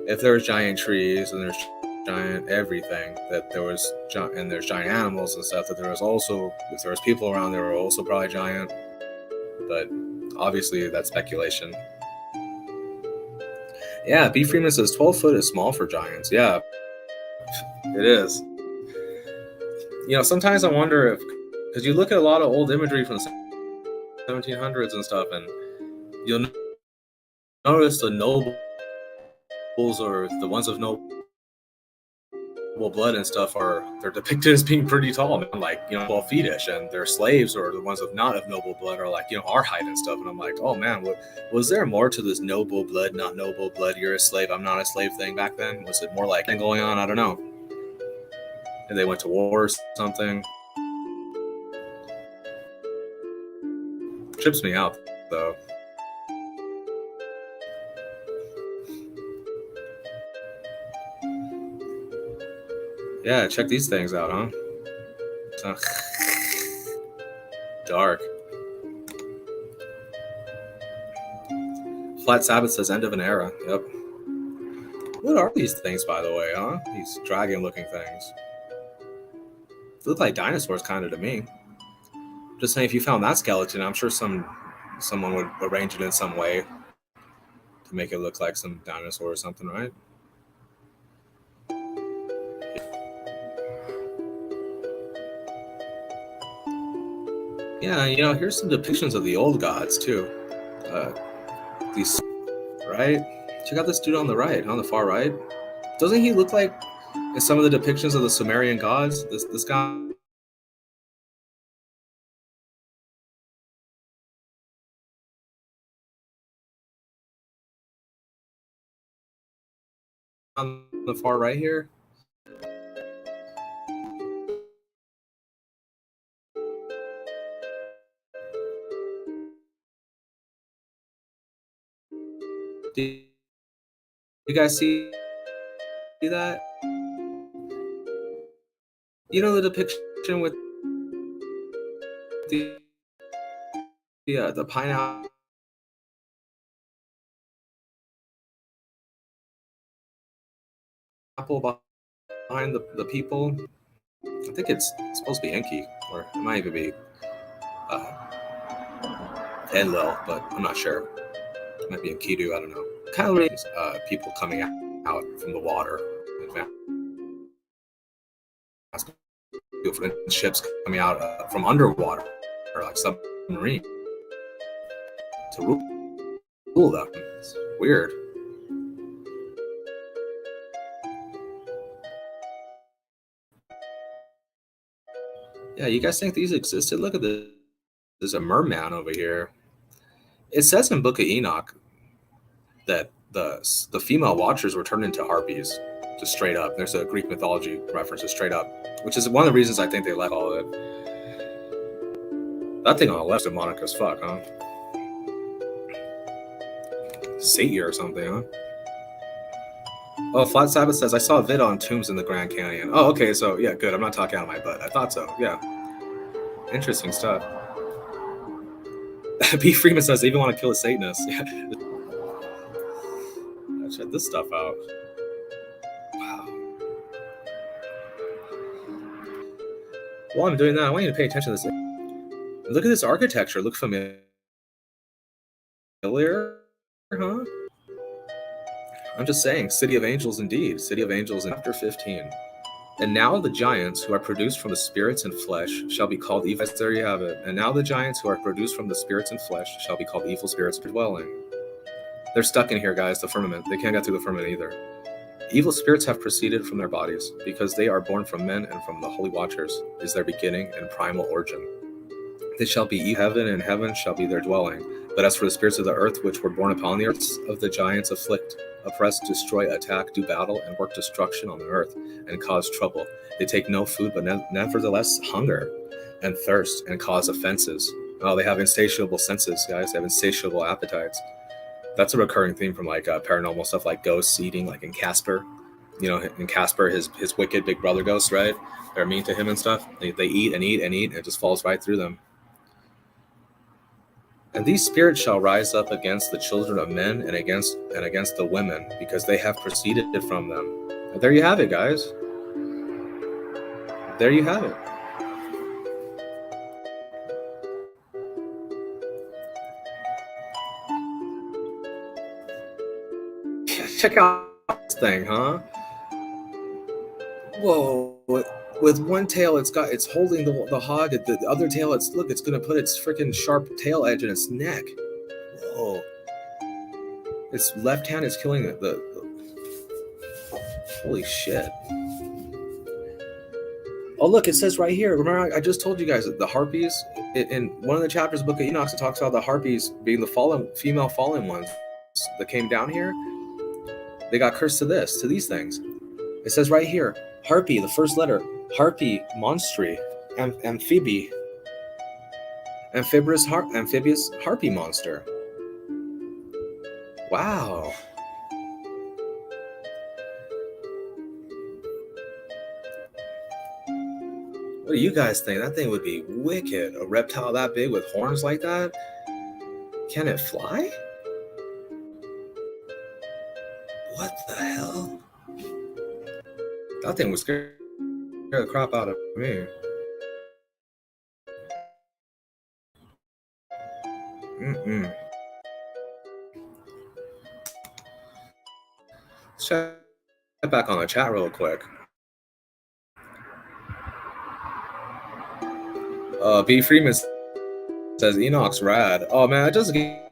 Speaker 1: if there's giant trees and there's giant everything, that there was, and there's giant animals and stuff, that there was also, if there was people around, there were also probably giant. But obviously that's speculation. Yeah, B. Freeman says 12 foot is small for giants. Yeah, it is. Sometimes I wonder if, because you look at a lot of old imagery from the 1700s and stuff, and you'll notice the nobles or the ones of noble blood and stuff they're depicted as being pretty tall, man, like 12 feet-ish, and their slaves or the ones of not of noble blood are like our height and stuff. And I'm like, oh man, was there more to this noble blood, not noble blood, you're a slave, I'm not a slave thing back then? Was it more like going on? I don't know. And they went to war or something. Trips me out though. Yeah, check these things out, huh? Dark. Flat Sabbath says end of an era. Yep. What are these things, by the way, huh? These dragon-looking things. They look like dinosaurs, kind of, to me. Just saying, if you found that skeleton, I'm sure someone would arrange it in some way to make it look like some dinosaur or something, right? Yeah, here's some depictions of the old gods too. These, right? Check out this dude on the right, on the far right. Doesn't he look like in some of the depictions of the Sumerian gods? This guy on the far right here. Do you guys see that? The depiction with the pineapple behind the people. I think it's supposed to be Enki, or it might even be Enlil, but I'm not sure. It might be Enkidu, I don't know. Kind of reminds people coming out from the water. Ships coming out from underwater, or like submarine, to rule them. It's weird. Yeah, you guys think these existed? Look at this. There's a merman over here. It says in Book of Enoch that the female watchers were turned into harpies, just straight up. There's a Greek mythology reference, straight up, which is one of the reasons I think they left all of it. That thing on the left's demonic as fuck, huh? Satyr or something, huh? Oh, Flat Sabbath says, I saw a vid on tombs in the Grand Canyon. Oh, okay, so yeah, good. I'm not talking out of my butt. I thought so, yeah. Interesting stuff. B. Freeman says, they even want to kill a Satanist. Yeah. Check this stuff out. Wow. While I'm doing that, I want you to pay attention to this. Look at this architecture. Look familiar, huh? I'm just saying, City of Angels indeed. City of Angels in chapter 15. And now the giants who are produced from the spirits and flesh shall be called evil. There you have it. And now the giants who are produced from the spirits and flesh shall be called evil spirits dwelling. They're stuck in here, guys, the firmament. They can't get through the firmament either. Evil spirits have proceeded from their bodies, because they are born from men and from the holy watchers is their beginning and primal origin. They shall be heaven, and heaven shall be their dwelling. But as for the spirits of the earth, which were born upon the earth, of the giants afflict, oppress, destroy, attack, do battle, and work destruction on the earth, and cause trouble. They take no food, but nevertheless hunger and thirst, and cause offenses. Oh, they have insatiable senses, guys. They have insatiable appetites. That's a recurring theme from like paranormal stuff, like ghosts eating, like in Casper. You know, in Casper, his wicked big brother ghosts, right? They're mean to him and stuff. They eat and eat and eat, and it just falls right through them. And these spirits shall rise up against the children of men and against the women, because they have proceeded from them. And there you have it, guys. There you have it. Check out this thing, huh? Whoa! With one tail, it's holding the hog. The other tail, it's gonna put its freaking sharp tail edge in its neck. Whoa! Its left hand is killing it. The holy shit! Oh look, it says right here. Remember, I just told you guys that the harpies in one of the chapters of the Book of Enoch, it talks about the harpies being the female fallen ones that came down here. They got cursed to these things. It says right here, harpy, the first letter, harpy, monstry, amphibious harpy monster. Wow. What do you guys think? That thing would be wicked. A reptile that big with horns like that? Can it fly? What the hell? That thing was scared the crap out of me. Let's check back on the chat real quick. B. Freeman says Enoch's rad. Oh man, it doesn't get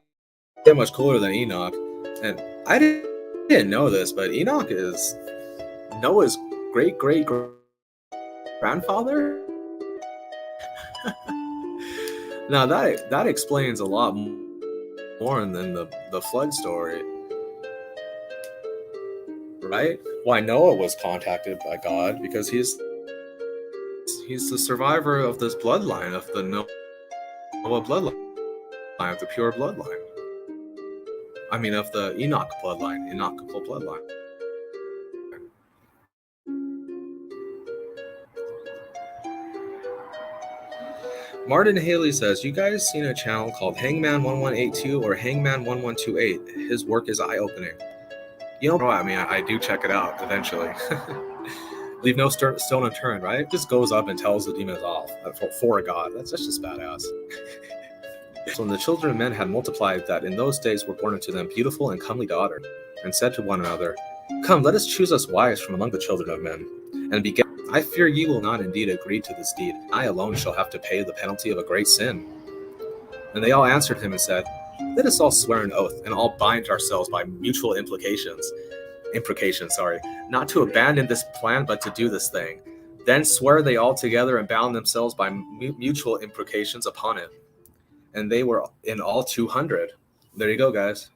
Speaker 1: much cooler than Enoch. And I didn't know this, but Enoch is Noah's great grandfather. Now that explains a lot more than the flood story, right? Why Noah was contacted by God, because he's the survivor of this bloodline, of the Noah bloodline, of the pure bloodline. I mean, of the Enoch bloodline, Enochical bloodline. Martin Haley says, you guys seen a channel called Hangman 1182 or Hangman 1128? His work is eye-opening. You know, I mean, I do check it out eventually. Leave no stone unturned, right? Just goes up and tells the demons off for a god. That's just badass. So when the children of men had multiplied, that in those days were born unto them beautiful and comely daughters, and said to one another, come, let us choose us wives from among the children of men, and beget. I fear ye will not indeed agree to this deed. I alone shall have to pay the penalty of a great sin. And they all answered him and said, let us all swear an oath, and all bind ourselves by mutual imprecations, not to abandon this plan, but to do this thing. Then swear they all together and bound themselves by mutual imprecations upon it. And they were in all 200. There you go, guys.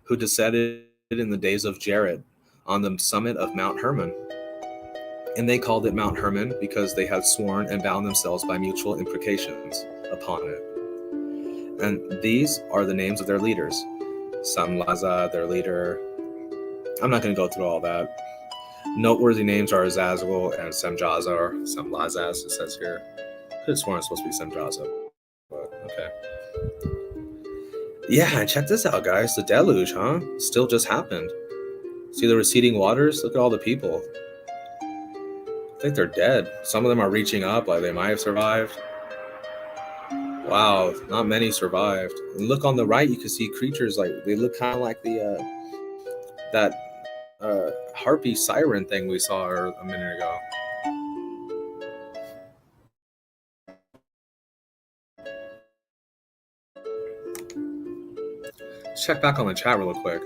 Speaker 1: Who descended in the days of Jared on the summit of Mount Hermon. And they called it Mount Hermon because they had sworn and bound themselves by mutual imprecations upon it. And these are the names of their leaders. Samlaza, their leader. I'm not going to go through all that. Noteworthy names are Azazel and Semjaza, or Semlazaz, it says here. I could have sworn it's supposed to be Semjaza, but okay. Yeah, and check this out, guys. The deluge, huh? Still just happened. See the receding waters? Look at all the people. I think they're dead. Some of them are reaching up, like they might have survived. Wow, not many survived. And look on the right, you can see creatures like they look kind of like the that harpy siren thing we saw a minute ago. Let's check back on the chat real quick.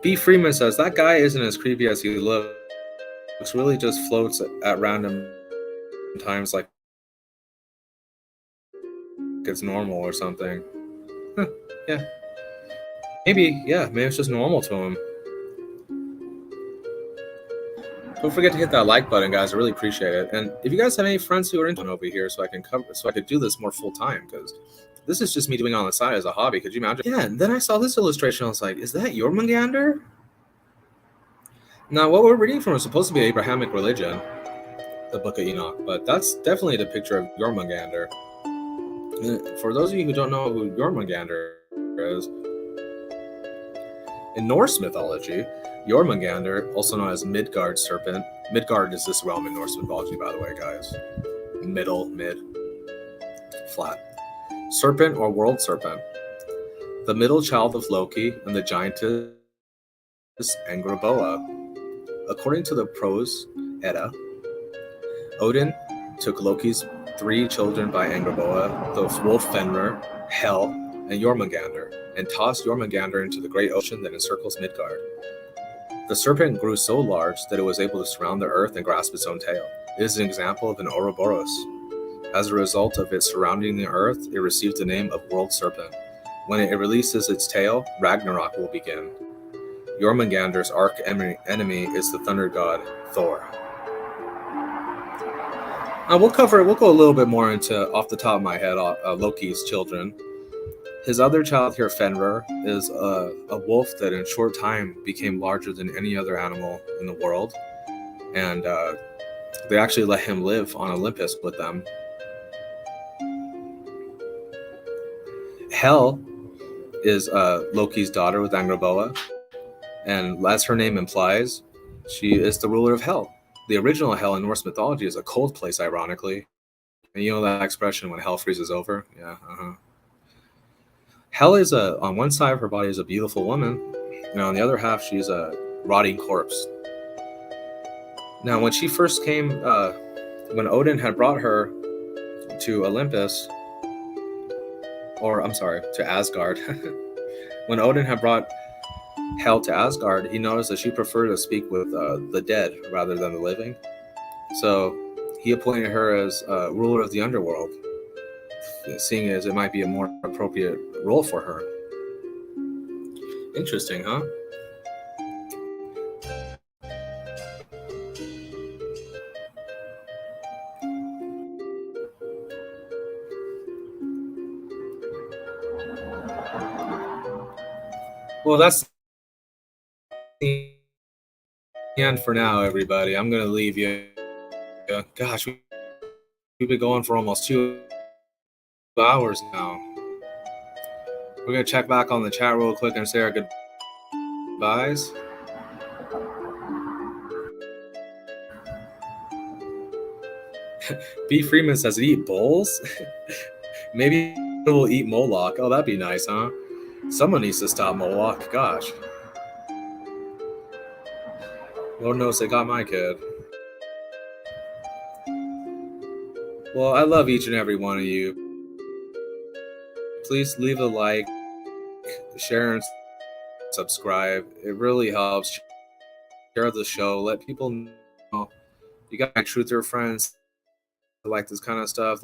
Speaker 1: B. Freeman says, that guy isn't as creepy as he looks. Really just floats at random times like it's normal or something. Huh, yeah. Maybe it's just normal to him. Don't forget to hit that like button, guys. I really appreciate it. And if you guys have any friends who are into over here, so I could do this more full time, because this is just me doing it on the side as a hobby. Could you imagine? Yeah. And then I saw this illustration. I was like, is that Jormungandr? Now, what we're reading from is supposed to be Abrahamic religion, the Book of Enoch, but that's definitely the picture of Jormungandr. For those of you who don't know who Jormungandr is, in Norse mythology, Jormungandr, also known as Midgard serpent. Midgard is this realm in Norse mythology, by the way, guys. Mid, flat. Serpent or world serpent. The middle child of Loki and the giantess Angrboda. According to the Prose Edda, Odin took Loki's 3 children by Angrboda, the wolf Fenrir, Hel, and Jormungandr, and tossed Jormungandr into the great ocean that encircles Midgard. The serpent grew so large that it was able to surround the earth and grasp its own tail. It is an example of an Ouroboros. As a result of it surrounding the earth, it received the name of World Serpent. When it releases its tail, Ragnarok will begin. Jormungandr's arch enemy is the thunder god Thor. We'll go a little bit more into, off the top of my head, Loki's children. His other child here, Fenrir, is a wolf that in a short time became larger than any other animal in the world. And they actually let him live on Olympus with them. Hel is Loki's daughter with Angrboda. And as her name implies, she is the ruler of Hell. The original Hell in Norse mythology is a cold place, ironically. And you know that expression, when hell freezes over? Yeah, Hel is on one side of her body is a beautiful woman, and on the other half, she's a rotting corpse. Now, when she first came, when Odin had brought her to Olympus, to Asgard, when Odin had brought Hel to Asgard, he noticed that she preferred to speak with the dead rather than the living. So he appointed her as ruler of the underworld, seeing as it might be a more appropriate role for her. Interesting, huh? Well, that's the end for now, everybody. I'm going to leave you. Gosh, we've been going for almost 2 hours now. We're going to check back on the chat real quick and say our goodbyes. B. Freeman says, eat bulls? Maybe we'll eat Moloch. Oh, that'd be nice, huh? Someone needs to stop Moloch. Gosh. Lord knows they got my kid. Well, I love each and every one of you. Please leave a like, share, and subscribe. It really helps. Share the show. Let people know you got truther friends that like this kind of stuff.